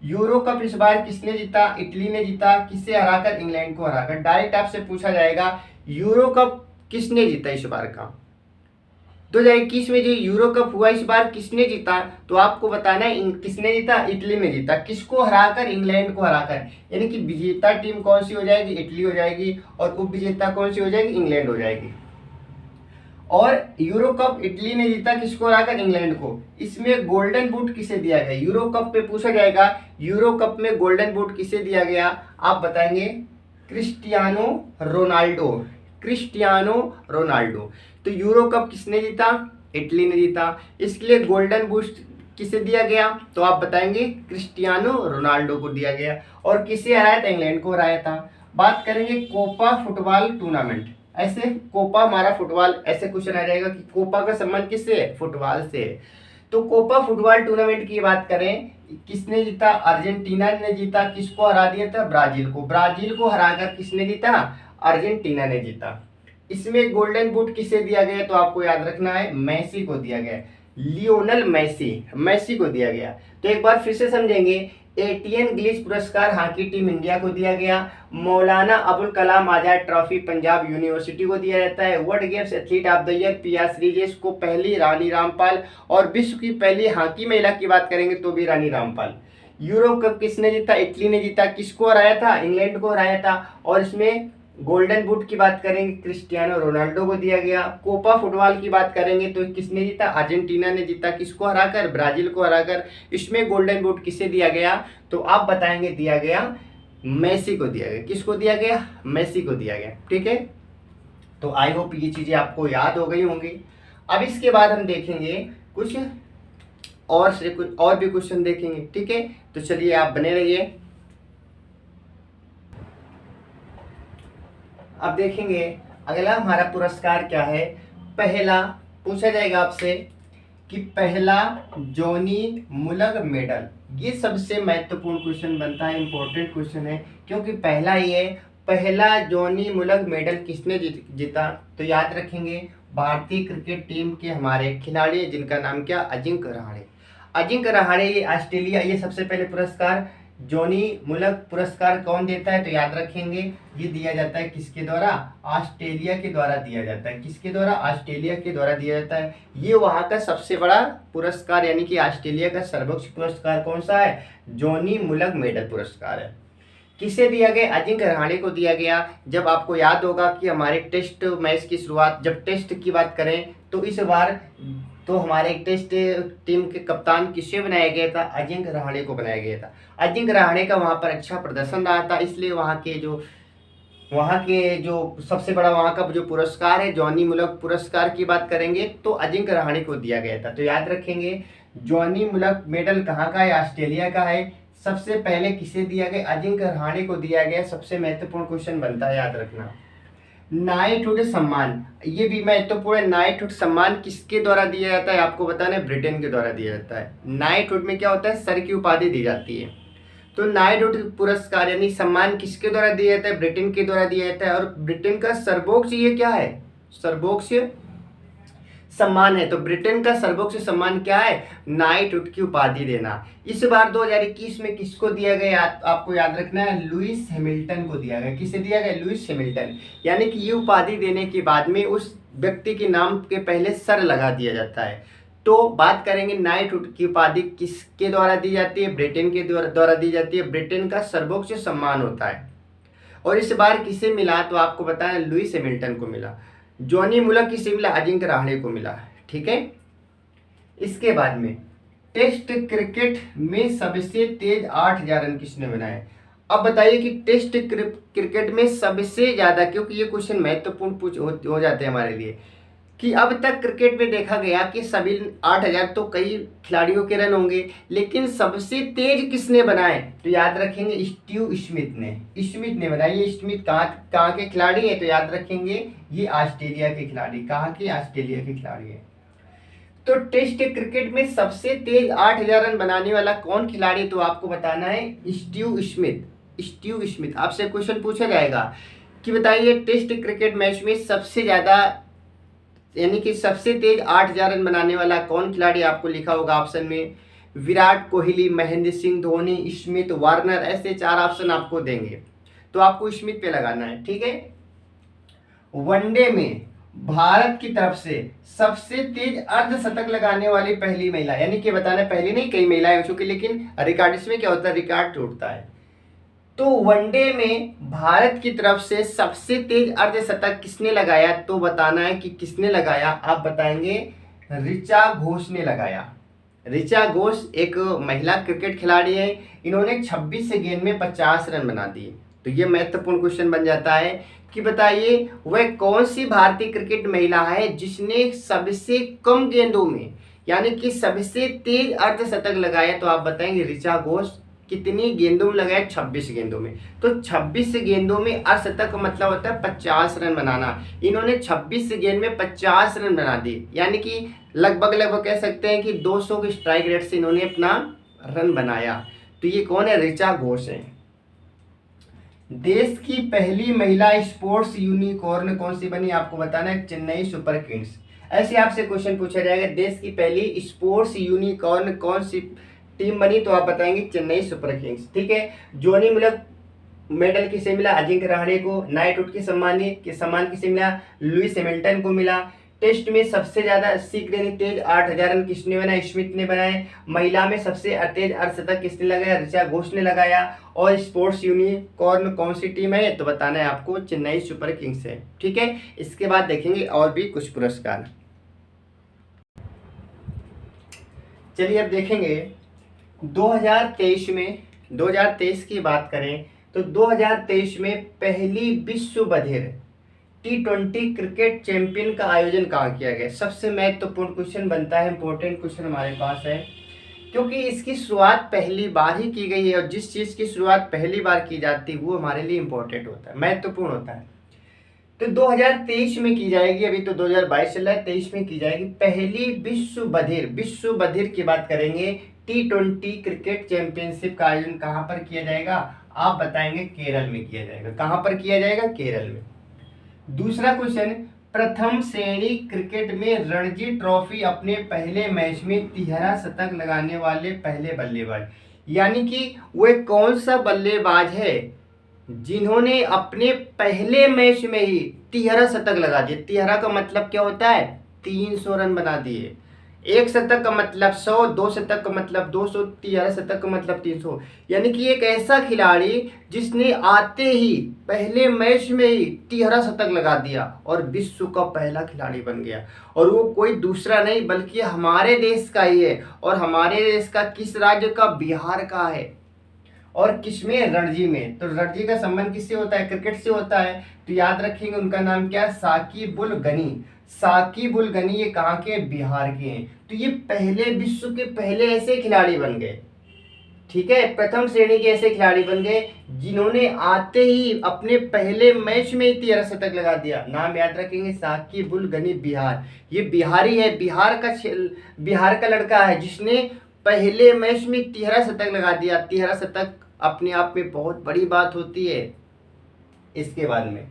यूरो कप इस बार किसने जीता? इटली ने जीता। किससे हराकर? इंग्लैंड को हराकर। डायरेक्ट आपसे पूछा जाएगा यूरो कप किसने जीता इस बार का? 2021 में जो यूरो कप हुआ इस बार किसने जीता? तो आपको बताना है किसने जीता? इटली ने जीता। किसको हराकर? इंग्लैंड को हराकर। यानी कि विजेता टीम कौन सी हो जाएगी? इटली हो जाएगी। और उप विजेता कौन सी हो जाएगी? इंग्लैंड हो जाएगी। और यूरो कप इटली ने जीता, किसको हराकर? इंग्लैंड को। इसमें गोल्डन बूट किसे दिया गया? यूरो कप पे पूछा जाएगा यूरो कप में गोल्डन बूट किसे दिया गया? आप बताएंगे क्रिस्टियानो रोनाल्डो। Cristiano Ronaldo. तो यूरो कप किसने जीता? इटली ने जीता। इसके लिए गोल्डन बूट किसे दिया गया? तो आप बताएंगे क्रिस्टियानो रोनाल्डो को दिया गया। और किसे हराया था? इंग्लैंड को हराया था। बात करेंगे कोपा फुटबॉल टूर्नामेंट। ऐसे कोपा हमारा फुटबॉल, ऐसे क्वेश्चन आ जाएगा कि कोपा का संबंध किससे है? फुटबॉल से। तो कोपा फुटबॉल टूर्नामेंट की बात करें, किसने जीता? अर्जेंटीना ने जीता। किसको हरा दिया था? ब्राजील को। ब्राजील को हराकर किसने जीता? अर्जेंटीना ने जीता। इसमें गोल्डन बूट किसे दिया गया? तो आपको याद रखना है मेसी को दिया गया। लियोनल मेसी, मेसी को दिया गया। तो एक बार फिर से समझेंगे। एटीएन ग्लिच पुरस्कार हॉकी टीम इंडिया को दिया गया। मौलाना अबुल कलाम आजाद ट्रॉफी पंजाब यूनिवर्सिटी को दिया जाता है। World games athlete of the year पिया श्रीजेश को पहली रानी रामपाल। और विश्व की पहली हॉकी महिला की बात करेंगे तो भी रानी रामपाल। यूरो कप किसने जीता? इटली ने जीता। किसको हराया था? इंग्लैंड को हराया था। और इसमें गोल्डन बूट की बात करेंगे क्रिस्टियानो रोनाल्डो को दिया गया। कोपा फुटबॉल की बात करेंगे तो किसने जीता? अर्जेंटीना ने जीता। किसको हराकर? ब्राजील को हराकर। इसमें गोल्डन बूट किसे दिया गया? तो आप बताएंगे दिया गया मेसी को दिया गया। किसको दिया गया? मेसी को दिया गया। ठीक है, तो आई होप ये चीजें आपको याद हो गई होंगी। अब इसके बाद हम देखेंगे कुछ और भी क्वेश्चन देखेंगे। ठीक है, तो चलिए आप बने रहिए। अब देखेंगे अगला हमारा पुरस्कार क्या है। पहला पूछा जाएगा आपसे कि पहला जॉनी मुलग मेडल। ये सबसे महत्वपूर्ण क्वेश्चन बनता है, इंपॉर्टेंट क्वेश्चन है, क्योंकि पहला ये पहला जॉनी मुलग मेडल किसने जीता? तो याद रखेंगे भारतीय क्रिकेट टीम के हमारे खिलाड़ी जिनका नाम क्या? अजिंक्य रहाणे। अजिंक्य रहाणे ये ऑस्ट्रेलिया, ये सबसे पहले पुरस्कार जॉनी मुलग पुरस्कार कौन देता है? तो याद रखेंगे ये दिया जाता है किसके द्वारा? ऑस्ट्रेलिया के द्वारा दिया जाता है। किसके द्वारा? ऑस्ट्रेलिया के द्वारा दिया जाता है। ये वहां का सबसे बड़ा पुरस्कार, यानी कि ऑस्ट्रेलिया का सर्वोच्च पुरस्कार कौन सा है? जॉनी मुलग मेडल पुरस्कार है। किसे दिया गया? अजिंक्य रहाणे को दिया गया। जब आपको याद होगा कि हमारे टेस्ट मैच की शुरुआत, जब टेस्ट की बात करें तो इस बार तो हमारे टेस्ट टीम के कप्तान किसे बनाया गया था? अजिंक्य रहाणे को बनाया गया था। अजिंक्य रहाणे का वहां पर अच्छा प्रदर्शन रहा था, इसलिए वहाँ के जो सबसे बड़ा वहाँ का जो पुरस्कार है जॉनी मुलग पुरस्कार की बात करेंगे तो अजिंक्य रहाणे को दिया गया था। तो याद रखेंगे जॉनी मुलग मेडल कहाँ का है? ऑस्ट्रेलिया का है। सबसे पहले किसे दिया गया? अजिंक्य रहाणे को दिया गया। सबसे महत्वपूर्ण क्वेश्चन बनता है, याद रखना। नाइटहुड सम्मान, ये भी महत्वपूर्ण है। नाइटहुड सम्मान किसके द्वारा दिया जाता है? आपको बताना है ब्रिटेन के द्वारा दिया जाता है। नाइटहुड में क्या होता है? सर की उपाधि दी जाती है। तो नाइटहुड पुरस्कार यानी सम्मान किसके द्वारा दिया जाता है? ब्रिटेन के द्वारा दिया जाता है। और ब्रिटेन का सर्वोच्च ये क्या है? सर्वोच्च सम्मान है। तो ब्रिटेन का सर्वोच्च सम्मान क्या है? नाइटहुड की उपाधि देना। इस बार 2021 में किसको दिया गया? आपको याद रखना है लुइस हैमिल्टन को दिया गया। किसे दिया गया? Lewis Hamilton. यानी कि ये उपाधि देने के बाद में उस व्यक्ति के नाम के पहले सर लगा दिया जाता है। तो बात करेंगे नाइटहुड की उपाधि किसके द्वारा दी जाती है? ब्रिटेन के द्वारा दी जाती है। ब्रिटेन का सर्वोच्च सम्मान होता है। और इस बार किसे मिला? तो आपको बताया लुइस हैमिल्टन को मिला। जॉनी मुलग किसे मिला? अजिंक्य रहाणे को मिला। ठीक है, इसके बाद में टेस्ट क्रिकेट में सबसे तेज 8000 रन किसने बनाए? अब बताइए कि टेस्ट क्रिकेट में सबसे ज्यादा, क्योंकि ये क्वेश्चन महत्वपूर्ण हो जाते हैं हमारे लिए, कि अब तक क्रिकेट में देखा गया कि सभी 8000 तो कई खिलाड़ियों के रन होंगे, लेकिन सबसे तेज किसने बनाए? तो याद रखेंगे स्टीव स्मिथ ने। स्मिथ ने बनाए। ये स्मिथ कहाँ के खिलाड़ी है? तो याद रखेंगे ये ऑस्ट्रेलिया के खिलाड़ी। कहाँ के? ऑस्ट्रेलिया के खिलाड़ी है। तो टेस्ट क्रिकेट में सबसे तेज 8000 रन बनाने वाला कौन खिलाड़ी? तो आपको बताना है स्टीव स्मिथ। Steve Smith. आपसे क्वेश्चन पूछा जाएगा कि बताइए टेस्ट क्रिकेट मैच में सबसे ज्यादा यानी कि सबसे तेज 8,000 रन बनाने वाला कौन खिलाड़ी आपको लिखा होगा ऑप्शन में? विराट कोहली, महेंद्र सिंह धोनी, स्मिथ, वार्नर, ऐसे 4 ऑप्शन आपको देंगे, तो आपको स्मिथ पे लगाना है। ठीक है। वनडे में भारत की तरफ से सबसे तेज अर्धशतक लगाने वाली पहली महिला, यानी कि बताना पहली नहीं, कई महिलाएं हो चुकी, लेकिन रिकॉर्ड इसमें क्या होता है, रिकॉर्ड टूटता है। तो वनडे में भारत की तरफ से सबसे तेज अर्धशतक किसने लगाया, तो बताना है कि किसने लगाया। आप बताएंगे ऋचा घोष ने लगाया। ऋचा घोष एक महिला क्रिकेट खिलाड़ी है। इन्होंने 26 गेंद में 50 रन बना दिए। तो ये महत्वपूर्ण क्वेश्चन बन जाता है कि बताइए वह कौन सी भारतीय क्रिकेट महिला है जिसने सबसे कम गेंदों में, यानी कि सबसे तेज अर्धशतक लगाया। तो आप बताएंगे ऋचा घोष। कितनी गेंदों में लगाया? 26 गेंदों में। तो 26 गेंदों में अर्धशतक का मतलब होता है 50 रन बनाना। इन्होंने 26 गेंद में 50 रन बना दिए, यानी कि लगभग लगभग कह सकते हैं कि 200 के स्ट्राइक रेट से इन्होंने अपना रन बनाया। तो ये कौन है? ऋचा घोष है। देश की पहली महिला स्पोर्ट्स यूनिकॉर्न कौन सी बनी? आपको बताना है चेन्नई सुपर किंग्स। ऐसे आपसे क्वेश्चन पूछा जाएगा, देश की पहली स्पोर्ट्स यूनिकॉर्न कौन सी टीम बनी? तो आप बताएंगे चेन्नई सुपर किंग्स। ठीक है। जोनी मुलक मेडल किसे मिला? अजिंक्य रहाणे को। नाइटहुड की सम्मान किसे मिला? लुइस हैमिल्टन को मिला। टेस्ट में सबसे ज्यादा 80 यानी तेज 8,000 रन किसने बनाए? स्मिथ ने बनाए। महिला में सबसे तेज अर्धशतक किसने लगाया? ऋचा घोष ने लगाया। और स्पोर्ट्स यूनिकॉर्न कौन सी टीम है? तो बताना है आपको चेन्नई सुपर किंग्स है। ठीक है। इसके बाद देखेंगे और भी कुछ पुरस्कार। चलिए अब देखेंगे 2023 की बात करें तो 2023 में पहली विश्व बधिर T20 क्रिकेट चैंपियन का आयोजन कहाँ किया गया? सबसे महत्वपूर्ण क्वेश्चन बनता है, इंपॉर्टेंट क्वेश्चन हमारे पास है, क्योंकि इसकी शुरुआत पहली बार ही की गई है और जिस चीज़ की शुरुआत पहली बार की जाती है वो हमारे लिए इंपॉर्टेंट होता है, महत्वपूर्ण होता है। तो 2023 में की जाएगी, अभी तो 2022 चल रहा है, 23 में की जाएगी पहली विश्व बधिर की बात करेंगे। T20 क्रिकेट चैंपियनशिप का आयोजन कहाँ पर किया जाएगा? आप बताएंगे केरल में किया जाएगा। कहाँ पर किया जाएगा? केरल में। दूसरा क्वेश्चन, प्रथम श्रेणी क्रिकेट में रणजी ट्रॉफी अपने पहले मैच में 13 शतक लगाने वाले पहले बल्लेबाज, यानी कि वो कौन सा बल्लेबाज है जिन्होंने अपने पहले मैच में ही 13 शतक लगा दिए। 13 का मतलब क्या होता है? 300 रन बना दिए। एक शतक का मतलब 100, 2 शतक का मतलब 200, 13 शतक का मतलब 300, यानी कि एक ऐसा खिलाड़ी जिसने आते ही पहले मैच में ही 13 शतक लगा दिया और विश्व का पहला खिलाड़ी बन गया। और वो कोई दूसरा नहीं बल्कि हमारे देश का ही है। और हमारे देश का किस राज्य का? बिहार का है। और किसमें? रणजी में। तो रणजी का संबंध किससे होता है? क्रिकेट से होता है। तो याद रखेंगे उनका नाम क्या है? साकिब उल गनी। ये कहाँ के? बिहार के हैं। तो ये पहले विश्व के पहले ऐसे खिलाड़ी बन गए। ठीक है। प्रथम श्रेणी के ऐसे खिलाड़ी बन गए जिन्होंने आते ही अपने पहले मैच में ही 13 शतक लगा दिया। नाम याद रखेंगे साकिब उल गनी, बिहार। ये बिहारी है, बिहार का लड़का है जिसने पहले मैच में 13 शतक लगा दिया। 13 शतक अपने आप में बहुत बड़ी बात होती है। इसके बाद में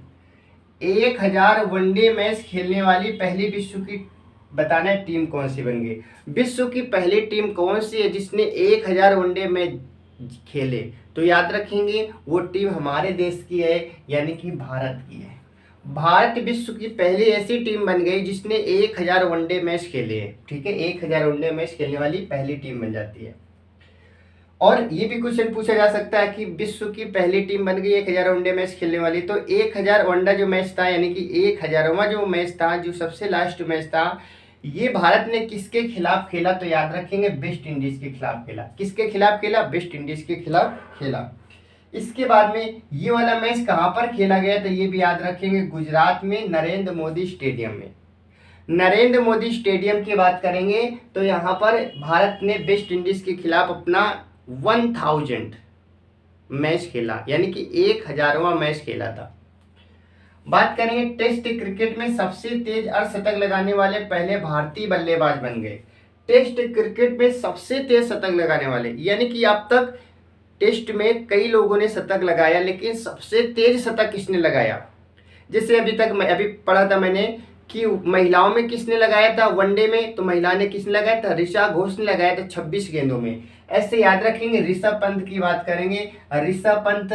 1000 वनडे मैच खेलने वाली पहली विश्व की बताना है टीम कौन सी बन गई? विश्व की पहली टीम कौन सी है जिसने 1000 वनडे मैच खेले? तो याद रखेंगे वो टीम हमारे देश की है, यानी कि भारत की है। भारत विश्व की पहली ऐसी टीम बन गई जिसने 1000 वनडे मैच खेले हैं। ठीक है। 1000 वनडे मैच खेलने वाली पहली टीम बन जाती है। और ये भी क्वेश्चन पूछा जा सकता है कि विश्व की पहली टीम बन गई 1000 वनडे मैच खेलने वाली। तो 1000 वनडा जो मैच था, यानी कि 1000वां जो मैच था, जो सबसे लास्ट मैच था, ये भारत ने किसके खिलाफ खेला? तो याद रखेंगे वेस्ट इंडीज के खिलाफ खेला। किसके खिलाफ खेला? वेस्ट इंडीज के खिलाफ खेला। इसके बाद में ये वाला मैच कहाँ पर खेला गया? तो ये भी याद रखेंगे गुजरात में नरेंद्र मोदी स्टेडियम में। नरेंद्र मोदी स्टेडियम की बात करेंगे तो यहाँ पर भारत ने वेस्ट इंडीज के खिलाफ अपना 1000 मैच खेला, यानी कि 1000वां मैच खेला था। बात करेंगे टेस्ट क्रिकेट में सबसे तेज अर्धशतक लगाने वाले पहले भारतीय बल्लेबाज बन गए। टेस्ट क्रिकेट में सबसे तेज शतक लगाने वाले, यानी कि अब तक टेस्ट में कई लोगों ने शतक लगाया, लेकिन सबसे तेज शतक किसने लगाया? जैसे अभी पढ़ा था मैंने कि महिलाओं में किसने लगाया था वनडे में, तो महिला ने किसने लगाया था, ऋचा घोष ने लगाया था 26 गेंदों में। ऐसे याद रखेंगे। ऋषभ पंत की बात करेंगे, ऋषभ पंत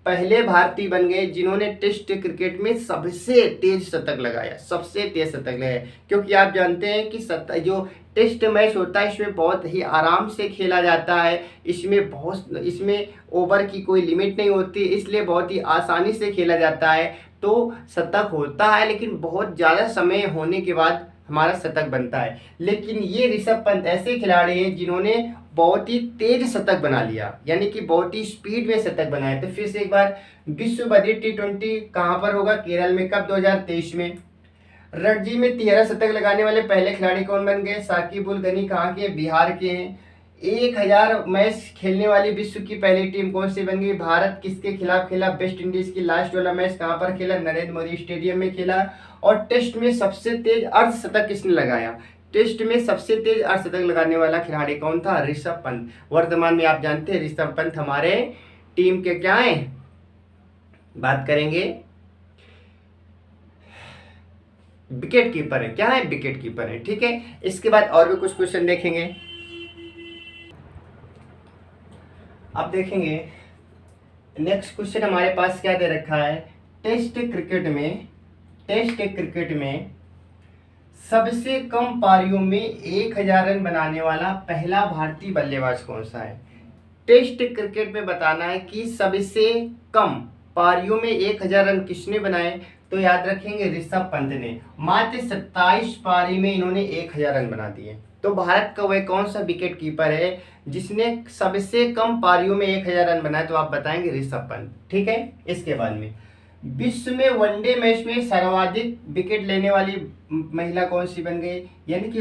पहले भारतीय बन गए जिन्होंने टेस्ट क्रिकेट में सबसे तेज शतक लगाया, सबसे तेज शतक लगाया। क्योंकि आप जानते हैं कि जो टेस्ट मैच होता है इसमें बहुत ही आराम से खेला जाता है, इसमें ओवर की कोई लिमिट नहीं होती, इसलिए बहुत ही आसानी से खेला जाता है। तो शतक होता है लेकिन बहुत ज़्यादा समय होने के बाद हमारा शतक बनता है। लेकिन ये ऋषभ पंत ऐसे खिलाड़ी हैं जिन्होंने बहुत ही तेज शतक बना लिया, यानी कि बहुत ही स्पीड में शतक बनाया। तो फिर से एक बार, विश्व बधिर T20 कहाँ पर होगा, केरल में, कब, 2023 में। रणजी में 13 शतक लगाने वाले पहले खिलाड़ी कौन बन गए, साकिब उल गनी कहाँ के, बिहार के हैं। 1000 मैच खेलने वाली विश्व की पहली टीम कौन सी बन गई, भारत किसके खिलाफ खेला, वेस्ट इंडीज की लास्ट वाला मैच कहाँ पर खेला, नरेंद्र मोदी स्टेडियम में खेला। और टेस्ट में सबसे तेज अर्धशतक किसने लगाया, टेस्ट में सबसे तेज अर्धशतक लगाने वाला खिलाड़ी कौन था, ऋषभ पंत। वर्तमान में आप जानते हैं ऋषभ पंत हमारे टीम के क्या हैं, बात करेंगे विकेट कीपर है, क्या है, विकेट कीपर है। ठीक है, इसके बाद और भी कुछ क्वेश्चन देखेंगे। अब देखेंगे नेक्स्ट क्वेश्चन हमारे पास क्या दे रखा है, टेस्ट क्रिकेट में सबसे कम पारियों में 1000 रन बनाने वाला पहला भारतीय बल्लेबाज कौन सा है। टेस्ट क्रिकेट में बताना है कि सबसे कम पारियों में 1000 रन किसने बनाए, तो याद रखेंगे ऋषभ पंत ने। मात्र 27 पारी में इन्होंने 1000 रन बना दिए। तो भारत का वह कौन सा विकेट कीपर है जिसने सबसे कम पारियों में 1000 रन बनाए, तो आप बताएंगे ऋषभ पंत। ठीक है, इसके बाद में विश्व में वनडे मैच में सर्वाधिक विकेट लेने वाली महिला कौन सी बन गई, यानी कि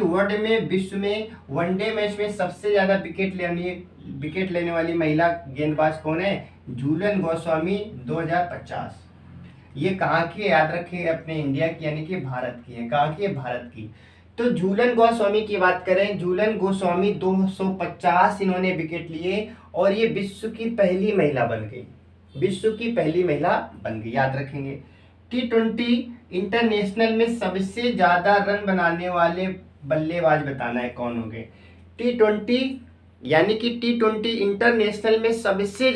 विश्व में वनडे मैच में सबसे ज्यादा विकेट लेने वाली महिला गेंदबाज कौन है, झूलन गोस्वामी 2050। ये कहाँ की है, याद रखिए, अपने इंडिया की यानी कि भारत की है। कहाँ की है, भारत की। तो झूलन गोस्वामी की बात करें, झूलन गोस्वामी 250 इन्होंने विकेट लिए और ये विश्व की पहली महिला बन गई, विश्व की पहली महिला बन गई, याद रखेंगे। T20 इंटरनेशनल में सबसे ज्यादा रन बनाने वाले बल्लेबाज बताना है कौन होंगे। T20 यानी कि T20 इंटरनेशनल में सबसे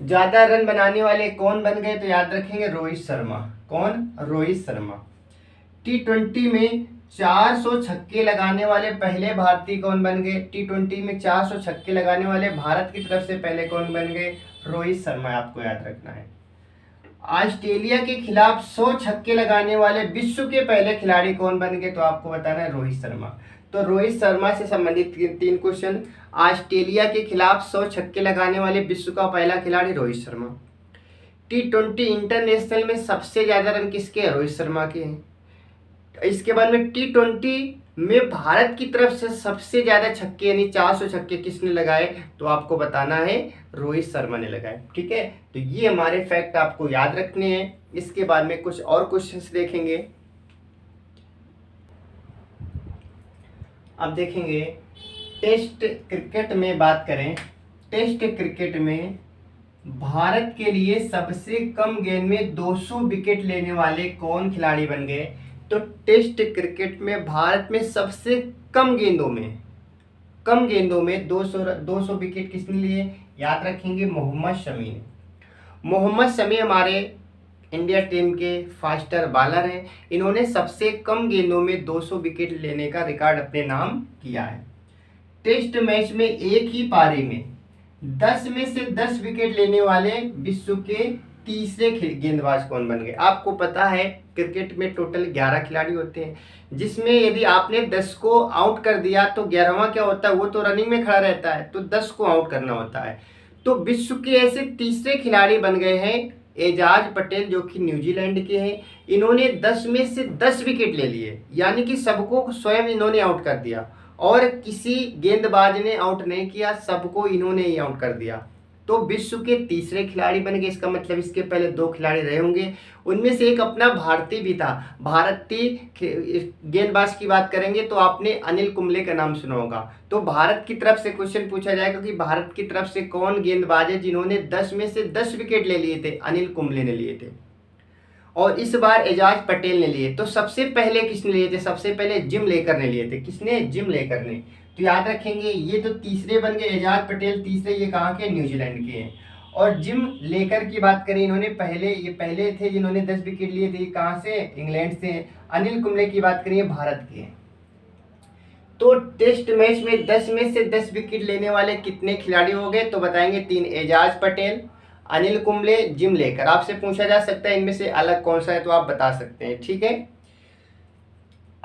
ज्यादा रन बनाने वाले कौन बन गए, तो याद रखेंगे रोहित शर्मा। कौन, रोहित शर्मा। T20 में 400 छक्के लगाने वाले पहले भारतीय कौन बन गए, T20 में 400 छक्के लगाने वाले भारत की तरफ से पहले कौन बन गए, रोहित शर्मा, आपको याद रखना है। ऑस्ट्रेलिया के खिलाफ 100 छक्के लगाने वाले विश्व के पहले खिलाड़ी कौन बन गए, तो आपको बताना है रोहित शर्मा। तो रोहित शर्मा से संबंधित 3 क्वेश्चन। ऑस्ट्रेलिया के खिलाफ 100 छक्के लगाने वाले विश्व का पहला खिलाड़ी रोहित शर्मा। T20 इंटरनेशनल में सबसे ज्यादा रन किसके हैं, रोहित शर्मा के हैं। इसके बाद में T20 में भारत की तरफ से सबसे ज्यादा छक्के यानी 400 छक्के किसने लगाए, तो आपको बताना है रोहित शर्मा ने लगाए। ठीक है, तो ये हमारे फैक्ट आपको याद रखने हैं। इसके बाद में कुछ और क्वेश्चंस देखेंगे। अब देखेंगे टेस्ट क्रिकेट में बात करें, टेस्ट क्रिकेट में भारत के लिए सबसे कम गेंद में 200 विकेट लेने वाले कौन खिलाड़ी बन गए, तो टेस्ट क्रिकेट में भारत में सबसे कम गेंदों में 200 विकेट किसने लिए, याद रखेंगे मोहम्मद शमी ने। मोहम्मद शमी हमारे इंडिया टीम के फास्टर बॉलर हैं। इन्होंने सबसे कम गेंदों में 200 विकेट लेने का रिकॉर्ड अपने नाम किया है। टेस्ट मैच में एक ही पारी में 10 में से 10 विकेट लेने वाले विश्व के तीसरे गेंदबाज कौन बन गए। आपको पता है क्रिकेट में टोटल 11 खिलाड़ी होते हैं, जिसमें यदि आपने 10 को आउट कर दिया तो 11वां क्या होता है, वो तो रनिंग में खड़ा रहता है, तो 10 को आउट करना होता है। तो विश्व के ऐसे तीसरे खिलाड़ी बन गए हैं एजाज पटेल, जो कि न्यूजीलैंड के हैं। इन्होंने 10 में से 10 विकेट ले लिए, यानी कि सबको स्वयं इन्होंने आउट कर दिया और किसी गेंदबाज ने आउट नहीं किया, सबको इन्होंने ही आउट कर दिया। तो विश्व के तीसरे खिलाड़ी बन गए। इसका मतलब इसके पहले 2 खिलाड़ी रहे होंगे, उनमें से एक अपना भारतीय भी था। भारतीय गेंदबाज की बात करेंगे तो आपने अनिल कुंबले का नाम सुना होगा। तो भारत की तरफ से क्वेश्चन पूछा जाएगा कि भारत की तरफ से कौन गेंदबाज है जिन्होंने 10 में से 10 विकेट ले लिए थे, अनिल कुंबले ने लिए थे। और इस बार एजाज पटेल ने लिए। तो सबसे पहले किसने लिए थे? सबसे पहले जिम लेकर ने लिए थे। किसने? जिम लेकर ने। तो याद रखेंगे ये तो तीसरे बन गए, एजाज पटेल तीसरे, ये कहाँ के? न्यूजीलैंड के हैं। और जिम लेकर की बात करें, इन्होंने पहले थे जिन्होंने 10 विकेट लिए थे। कहाँ से? इंग्लैंड से। अनिल कुंबले की बात करें, भारत के। तो टेस्ट मैच में 10 में से 10 विकेट लेने वाले कितने खिलाड़ी हो गए? तो बताएंगे 3, एजाज पटेल, अनिल कुंबले, जिम लेकर। आपसे पूछा जा सकता है इनमें से अलग कौन सा है, तो आप बता सकते हैं। ठीक है,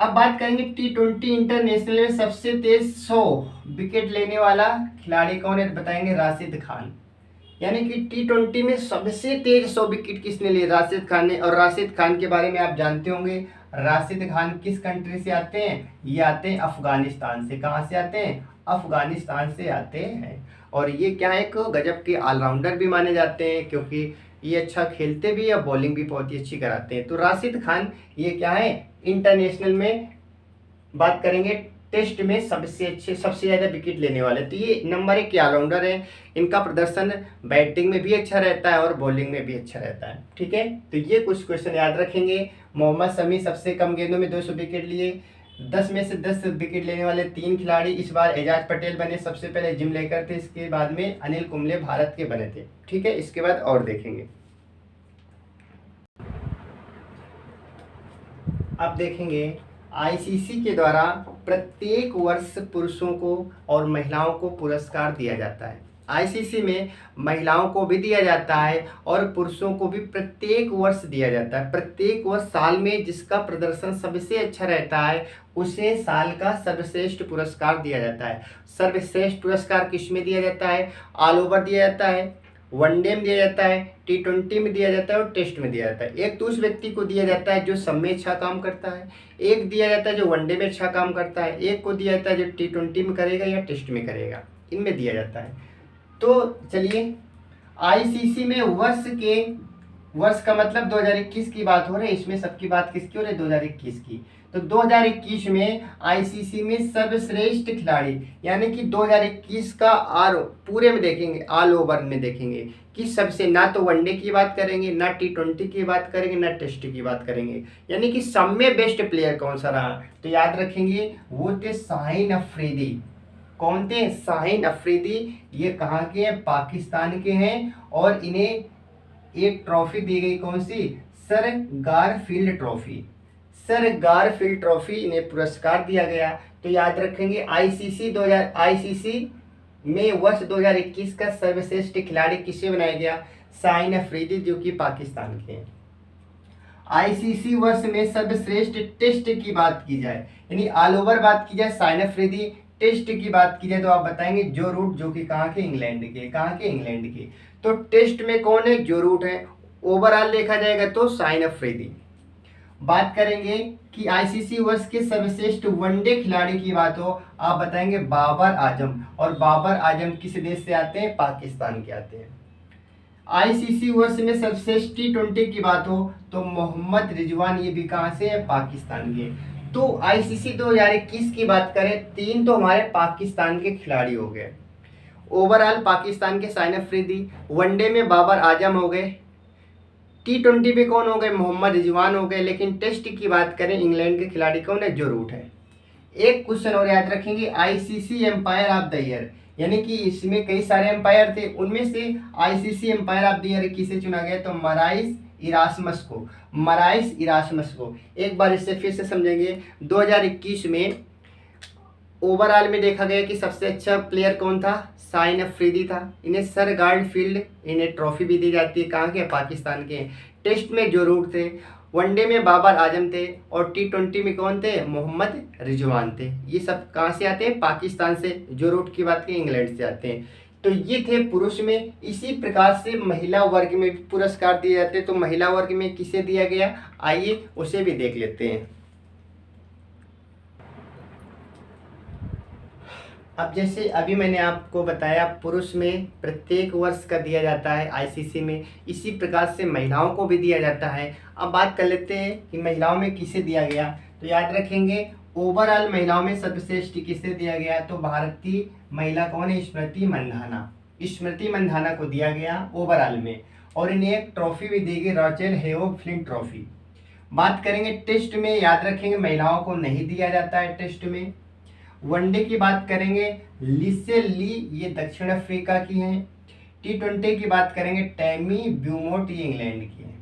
अब बात करेंगे T20 इंटरनेशनल में सबसे तेज 100 विकेट लेने वाला खिलाड़ी कौन है? बताएंगे राशिद खान। यानी कि T20 में सबसे तेज 100 विकेट किसने लिए? राशिद खान ने। और राशिद खान के बारे में आप जानते होंगे, राशिद खान किस कंट्री से आते हैं? ये आते हैं अफगानिस्तान से। कहाँ से आते हैं? अफगानिस्तान से आते हैं। और ये क्या है, एक गजब के ऑलराउंडर भी माने जाते हैं, क्योंकि ये अच्छा खेलते भी है, बॉलिंग भी बहुत ही अच्छी कराते हैं। तो राशिद खान ये क्या है, इंटरनेशनल में बात करेंगे टेस्ट में सबसे अच्छे, सबसे ज़्यादा विकेट लेने वाले। तो ये नंबर 1 के ऑलराउंडर है। इनका प्रदर्शन बैटिंग में भी अच्छा रहता है और बॉलिंग में भी अच्छा रहता है। ठीक है, तो ये कुछ क्वेश्चन याद रखेंगे। मोहम्मद शमी सबसे कम गेंदों में 200 विकेट लिए। 10 में से 10 विकेट लेने वाले 3 खिलाड़ी इस बार एजाज पटेल बने। सबसे पहले जिम लेकर थे, इसके बाद में अनिल कुंबले भारत के बने थे। ठीक है, इसके बाद और देखेंगे। अब देखेंगे आईसीसी के द्वारा प्रत्येक वर्ष पुरुषों को और महिलाओं को पुरस्कार दिया जाता है। आईसीसी में महिलाओं को भी दिया जाता है और पुरुषों को भी प्रत्येक वर्ष दिया जाता है। प्रत्येक वर्ष साल में जिसका प्रदर्शन सबसे अच्छा रहता है उसे साल का सर्वश्रेष्ठ पुरस्कार दिया जाता है। सर्वश्रेष्ठ पुरस्कार किस में दिया जाता है? ऑल ओवर दिया जाता है, वनडे में दिया जाता है, T20 में दिया जाता है और टेस्ट में दिया जाता है। एक तो उस व्यक्ति को दिया जाता है जो सब में अच्छा काम करता है, एक दिया जाता है जो वनडे में अच्छा काम करता है, एक को दिया जाता है जो T20 में करेगा या टेस्ट में करेगा, इनमें दिया जाता है। तो चलिए, आईसीसी में वर्ष का मतलब 2021 की बात हो रही है, इसमें सबकी बात किसकी हो रही है? 2021 की। तो 2021 में आईसीसी में सर्वश्रेष्ठ खिलाड़ी, यानी कि 2021 का पूरे में देखेंगे, ऑल ओवर में देखेंगे कि सबसे, ना तो वनडे की बात करेंगे, ना T20 की बात करेंगे, ना टेस्ट की बात करेंगे, यानी कि सब में बेस्ट प्लेयर कौन सा रहा? तो याद रखेंगे वो थे शाहीन अफरीदी। कौन थे? शाहीन अफरीदी। ये कहाँ के हैं? पाकिस्तान के हैं। और इन्हें एक ट्रॉफी दी गई, कौन सी? Sir Garfield trophy. Sir Garfield trophy इन्हें पुरस्कार दिया गया। तो याद रखेंगे आईसीसी में वर्ष 2021 का सर्वश्रेष्ठ खिलाड़ी किसे बनाया गया? शाहीन अफरीदी, जो कि पाकिस्तान के हैं। आईसीसी वर्ष में सर्वश्रेष्ठ टेस्ट की बात की जाए, यानी ऑल ओवर बात की जाए, शाहीन अफरीदी। टेस्ट की बात की जाए तो आप बताएंगे जो रूट, जो कि कहाँ के? इंग्लैंड के। कहाँ के? इंग्लैंड के। तो टेस्ट में कौन है? जो रूट है। ओवरऑल देखा जाएगा तो शाहीन अफरीदी। बात करेंगे कि आईसीसी वर्ष के सर्वश्रेष्ठ वनडे खिलाड़ी की बात हो, आप बताएंगे बाबर आजम। और बाबर आजम किस देश से आते हैं? पाकिस्तान के आते हैं। आईसीसी वर्ष में सर्वश्रेष्ठ T20 की बात हो तो मोहम्मद रिजवान, ये भी कहाँ से है? पाकिस्तान के। तो आईसीसी 2021 की बात करें, 3 तो हमारे पाकिस्तान के खिलाड़ी हो गए। ओवरऑल पाकिस्तान के शाहीन अफरीदी, वनडे में बाबर आजम हो गए, T20 पे कौन हो गए? मोहम्मद रिजवान हो गए। लेकिन टेस्ट की बात करें, इंग्लैंड के खिलाड़ी कौन है? जो रूट है। एक क्वेश्चन और याद रखेंगे, ICC umpire of the year, यानी कि इसमें कई सारे एम्पायर थे, उनमें से ICC umpire of the year किसे चुना गया? तो मराइस इरास्मस को। मराइस इरास्मस को। एक बार इससे फिर से समझेंगे। 2021 में ओवरऑल में देखा गया कि सबसे अच्छा प्लेयर कौन था? शाहीन अफरीदी था। इन्हें सर गारफील्ड इन्हें ट्रॉफी भी दी जाती है। कहाँ के? पाकिस्तान के। टेस्ट में जो रूट थे, वनडे में बाबर आजम थे और T20 में कौन थे? मोहम्मद रिजवान थे। ये सब कहाँ से आते हैं? पाकिस्तान से। जो रूट की बात की, इंग्लैंड से आते हैं। तो ये थे पुरुष में। इसी प्रकार से महिला वर्ग में भी पुरस्कार दिए जाते हैं। तो महिला वर्ग में किसे दिया गया, आइए उसे भी देख लेते हैं। अब जैसे अभी मैंने आपको बताया पुरुष में प्रत्येक वर्ष का दिया जाता है आईसीसी में, इसी प्रकार से महिलाओं को भी दिया जाता है। अब बात कर लेते हैं कि महिलाओं में किसे दिया गया। तो याद रखेंगे ओवरऑल महिलाओं में सर्वश्रेष्ठ किसे दिया गया? तो भारतीय महिला कौन है? स्मृति मंधाना। स्मृति मंधाना को दिया गया ओवरऑल में। और इन्हें एक ट्रॉफी भी दी गई, रॉचेल हेवोग फ्लिंट ट्रॉफी। बात करेंगे टेस्ट में, याद रखेंगे महिलाओं को नहीं दिया जाता है टेस्ट में। वनडे की बात करेंगे लिसेल ली, ये दक्षिण अफ्रीका की हैं। T20 की बात करेंगे टैमी ब्यूमोट, ये इंग्लैंड की है।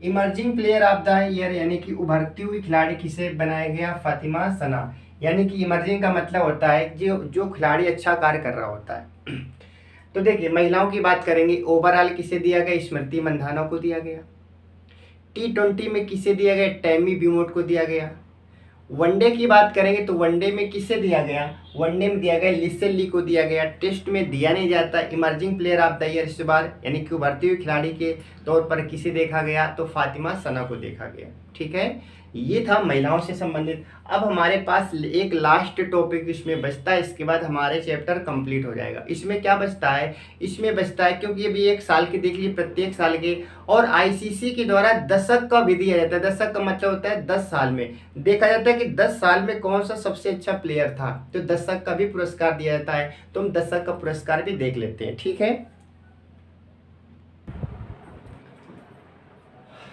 Emerging player of the year यानी कि उभरती हुई खिलाड़ी किसे बनाया गया, फातिमा सना। यानी कि इमर्जिंग का मतलब होता है जो खिलाड़ी अच्छा कार्य कर रहा होता है। तो देखिए महिलाओं की बात करेंगे, ओवरऑल किसे दिया गया, स्मृति मंधाना को दिया गया। T20 में किसे दिया गया, टैमी ब्यूमोट को दिया गया। वनडे की बात करेंगे तो वनडे में किसे दिया गया, वनडे में दिया गया लिसेल ली को दिया गया। टेस्ट में दिया नहीं जाता। Emerging player of the year इस बार यानी कि उभरती हुई खिलाड़ी के तौर पर किसे देखा गया, तो फातिमा सना को देखा गया। ठीक है, ये था महिलाओं से संबंधित। अब हमारे पास एक लास्ट टॉपिक इसमें बचता है, इसके बाद हमारे चैप्टर कंप्लीट हो जाएगा। इसमें क्या बचता है, इसमें बचता है क्योंकि ये भी एक साल के देख लीजिए, प्रत्येक साल के, और आईसीसी के द्वारा दशक का भी दिया जाता है। दशक का मतलब होता है 10 साल में देखा जाता है कि 10 साल में कौन सा सबसे अच्छा प्लेयर था, तो दशक का भी पुरस्कार दिया जाता है। तो हम दशक का पुरस्कार भी देख लेते हैं। ठीक है,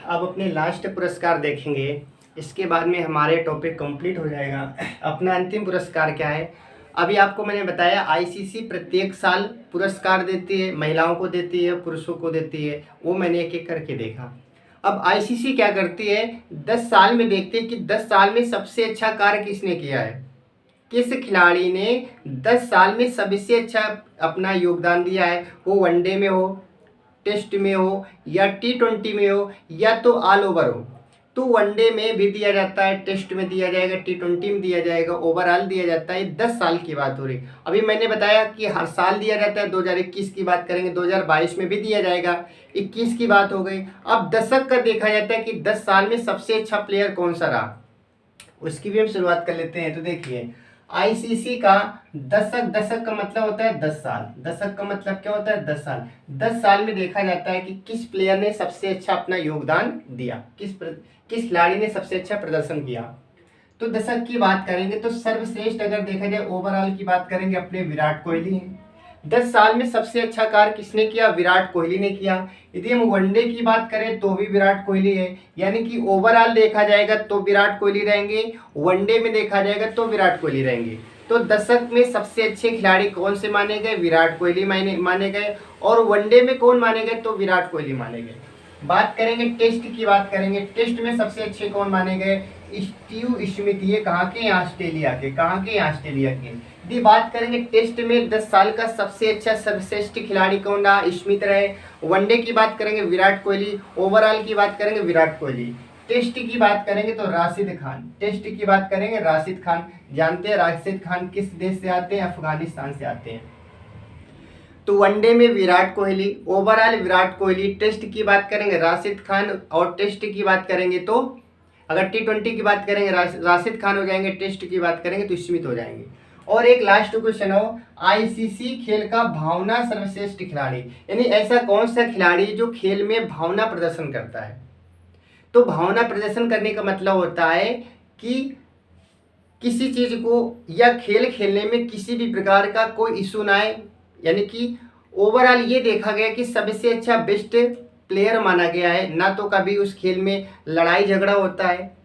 अब अपने लास्ट पुरस्कार देखेंगे, इसके बाद में हमारे टॉपिक कंप्लीट हो जाएगा। अपना अंतिम पुरस्कार क्या है, अभी आपको मैंने बताया आईसीसी प्रत्येक साल पुरस्कार देती है, महिलाओं को देती है, पुरुषों को देती है, वो मैंने एक एक करके देखा। अब आईसीसी क्या करती है, 10 साल में देखते हैं कि 10 साल में सबसे अच्छा कार्य किसने किया है, किस खिलाड़ी ने 10 साल में सबसे अच्छा अपना योगदान दिया है, वो वनडे में हो, टेस्ट में हो, या T20 में हो, या तो ऑल ओवर हो। तो वनडे में भी दिया जाता है, टेस्ट में दिया जाएगा, T20 में दिया जाएगा, ओवरऑल दिया जाता है। 10 साल की बात हो रही। अभी मैंने बताया कि हर साल दिया जाता है। 2021 की बात करेंगे, 2022 में भी दिया जाएगा, 21 की बात हो गई। अब दशक का देखा जाता है कि 10 साल में सबसे अच्छा प्लेयर कौन सा रहा, उसकी भी हम शुरुआत कर लेते हैं। तो देखिए आईसीसी का दशक, दशक का मतलब होता है 10 साल, दशक का मतलब क्या होता है 10 साल। 10 साल में देखा जाता है कि किस प्लेयर ने सबसे अच्छा अपना योगदान दिया, किस खिलाड़ी ने सबसे अच्छा प्रदर्शन किया। तो दशक की बात करेंगे तो सर्वश्रेष्ठ अगर देखा जाए ओवरऑल की बात करेंगे, अपने विराट कोहली हैं। 10 साल में सबसे अच्छा कार्य किसने किया, विराट कोहली ने किया। यदि हम वनडे की बात करें तो भी विराट कोहली है, यानी कि ओवरऑल देखा जाएगा तो विराट कोहली रहेंगे, वनडे में देखा जाएगा तो विराट कोहली रहेंगे। तो दशक में सबसे अच्छे खिलाड़ी कौन से माने गए, विराट कोहली माने गए, और वनडे में कौन माने गए, तो विराट कोहली माने गए। बात करेंगे टेस्ट की, बात करेंगे टेस्ट में सबसे अच्छे कौन माने गए, स्टीव स्मिथ, ये कहाँ के, ऑस्ट्रेलिया के, कहाँ के, ऑस्ट्रेलिया के। यदि बात करेंगे टेस्ट में 10 साल का सबसे अच्छा सर्वश्रेष्ठ खिलाड़ी कौन रहा, स्मिथ रहे। वनडे की बात करेंगे विराट कोहली, ओवरऑल की बात करेंगे विराट कोहली। टेस्ट की बात करेंगे तो राशिद खान, टेस्ट की बात करेंगे राशिद खान। जानते हैं राशिद खान किस देश से आते हैं, अफगानिस्तान से आते हैं। तो वनडे में विराट कोहली, ओवरऑल विराट कोहली। टेस्ट की बात करेंगे राशिद खान, और टेस्ट की बात करेंगे तो अगर T20 की बात करेंगे राशिद खान हो जाएंगे, टेस्ट की बात करेंगे तो स्मिथ हो जाएंगे। और एक लास्ट क्वेश्चन हो, आईसीसी खेल का भावना सर्वश्रेष्ठ खिलाड़ी, यानी ऐसा कौन सा खिलाड़ी जो खेल में भावना प्रदर्शन करता है। तो भावना प्रदर्शन करने का मतलब होता है कि किसी चीज को या खेल खेलने में किसी भी प्रकार का कोई इशू ना आए, यानी कि ओवरऑल ये देखा गया कि सबसे अच्छा बेस्ट प्लेयर माना गया है, ना तो कभी उस खेल में लड़ाई झगड़ा होता है,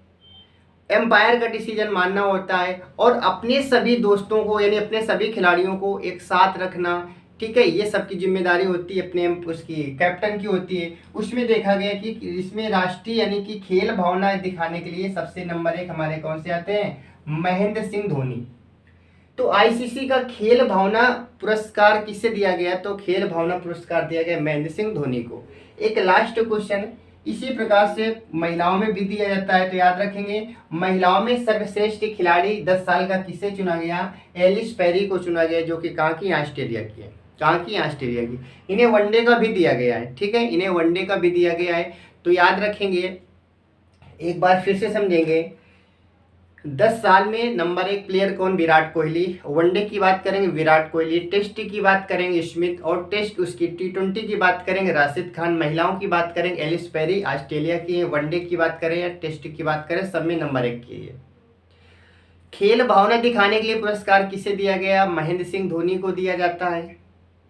एम्पायर का डिसीजन मानना होता है, और अपने सभी दोस्तों को यानी अपने सभी खिलाड़ियों को एक साथ रखना। ठीक है, ये सबकी जिम्मेदारी होती है अपने उसकी कैप्टन की होती है। उसमें देखा गया कि इसमें राष्ट्रीय यानी कि खेल भावना दिखाने के लिए सबसे नंबर 1 हमारे कौन से आते हैं, महेंद्र सिंह धोनी। तो आईसीसी का खेल भावना पुरस्कार किसे दिया गया, तो खेल भावना पुरस्कार दिया गया महेंद्र सिंह धोनी को। एक लास्ट क्वेश्चन, इसी प्रकार से महिलाओं में भी दिया जाता है, तो याद रखेंगे महिलाओं में सर्वश्रेष्ठ खिलाड़ी 10 साल का किसे चुना गया, एलिस पेरी को चुना गया, जो कि कहाँ की, ऑस्ट्रेलिया की है, कहाँ की, ऑस्ट्रेलिया की। इन्हें वनडे का भी दिया गया है। ठीक है, इन्हें वनडे का भी दिया गया है। तो याद रखेंगे, एक बार फिर से समझेंगे, 10 साल में नंबर 1 प्लेयर कौन, विराट कोहली। वनडे की बात करेंगे विराट कोहली, टेस्ट की बात करेंगे स्मिथ, और टेस्ट उसकी T20 की बात करेंगे राशिद खान। महिलाओं की बात करेंगे एलिस पेरी, ऑस्ट्रेलिया की है। वनडे की बात करें या टेस्ट की बात करें, सब में नंबर 1 की है। खेल भावना दिखाने के लिए पुरस्कार किसे दिया गया, महेंद्र सिंह धोनी को दिया जाता है।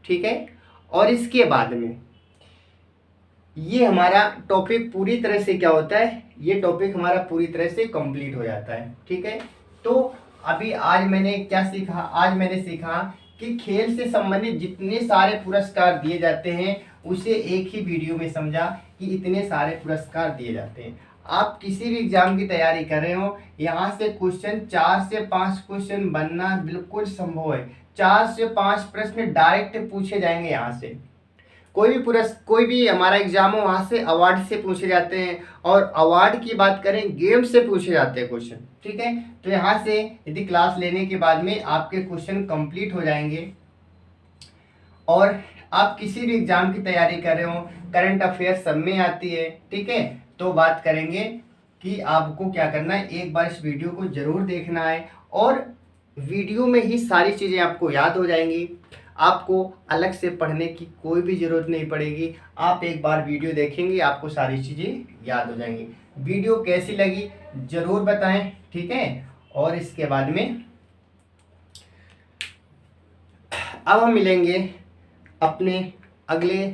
ठीक है, और इसके बाद में ये हमारा टॉपिक पूरी तरह से क्या होता है, ये टॉपिक हमारा पूरी तरह से कंप्लीट हो जाता है। ठीक है, तो अभी आज मैंने क्या सीखा, आज मैंने सीखा कि खेल से संबंधित जितने सारे पुरस्कार दिए जाते हैं उसे एक ही वीडियो में समझा कि इतने सारे पुरस्कार दिए जाते हैं। आप किसी भी एग्जाम की तैयारी कर रहे हो, यहाँ से क्वेश्चन 4 से 5 क्वेश्चन बनना बिल्कुल संभव है। 4 से 5 प्रश्न डायरेक्ट पूछे जाएंगे यहाँ से। कोई भी हमारा एग्जाम हो वहाँ से अवार्ड से पूछे जाते हैं, और अवार्ड की बात करें गेम से पूछे जाते हैं क्वेश्चन। ठीक है, तो यहाँ से यदि क्लास लेने के बाद में आपके क्वेश्चन कंप्लीट हो जाएंगे, और आप किसी भी एग्जाम की तैयारी कर रहे हो, करंट अफेयर सब में आती है। ठीक है, तो बात करेंगे कि आपको क्या करना है, एक बार इस वीडियो को जरूर देखना है, और वीडियो में ही सारी चीज़ें आपको याद हो जाएंगी। आपको अलग से पढ़ने की कोई भी ज़रूरत नहीं पड़ेगी। आप एक बार वीडियो देखेंगे आपको सारी चीज़ें याद हो जाएंगी। वीडियो कैसी लगी ज़रूर बताएं। ठीक है, और इसके बाद में अब हम मिलेंगे अपने अगले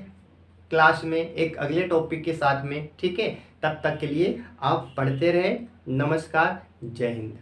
क्लास में एक अगले टॉपिक के साथ में। ठीक है, तब तक के लिए आप पढ़ते रहें। नमस्कार, जय हिंद।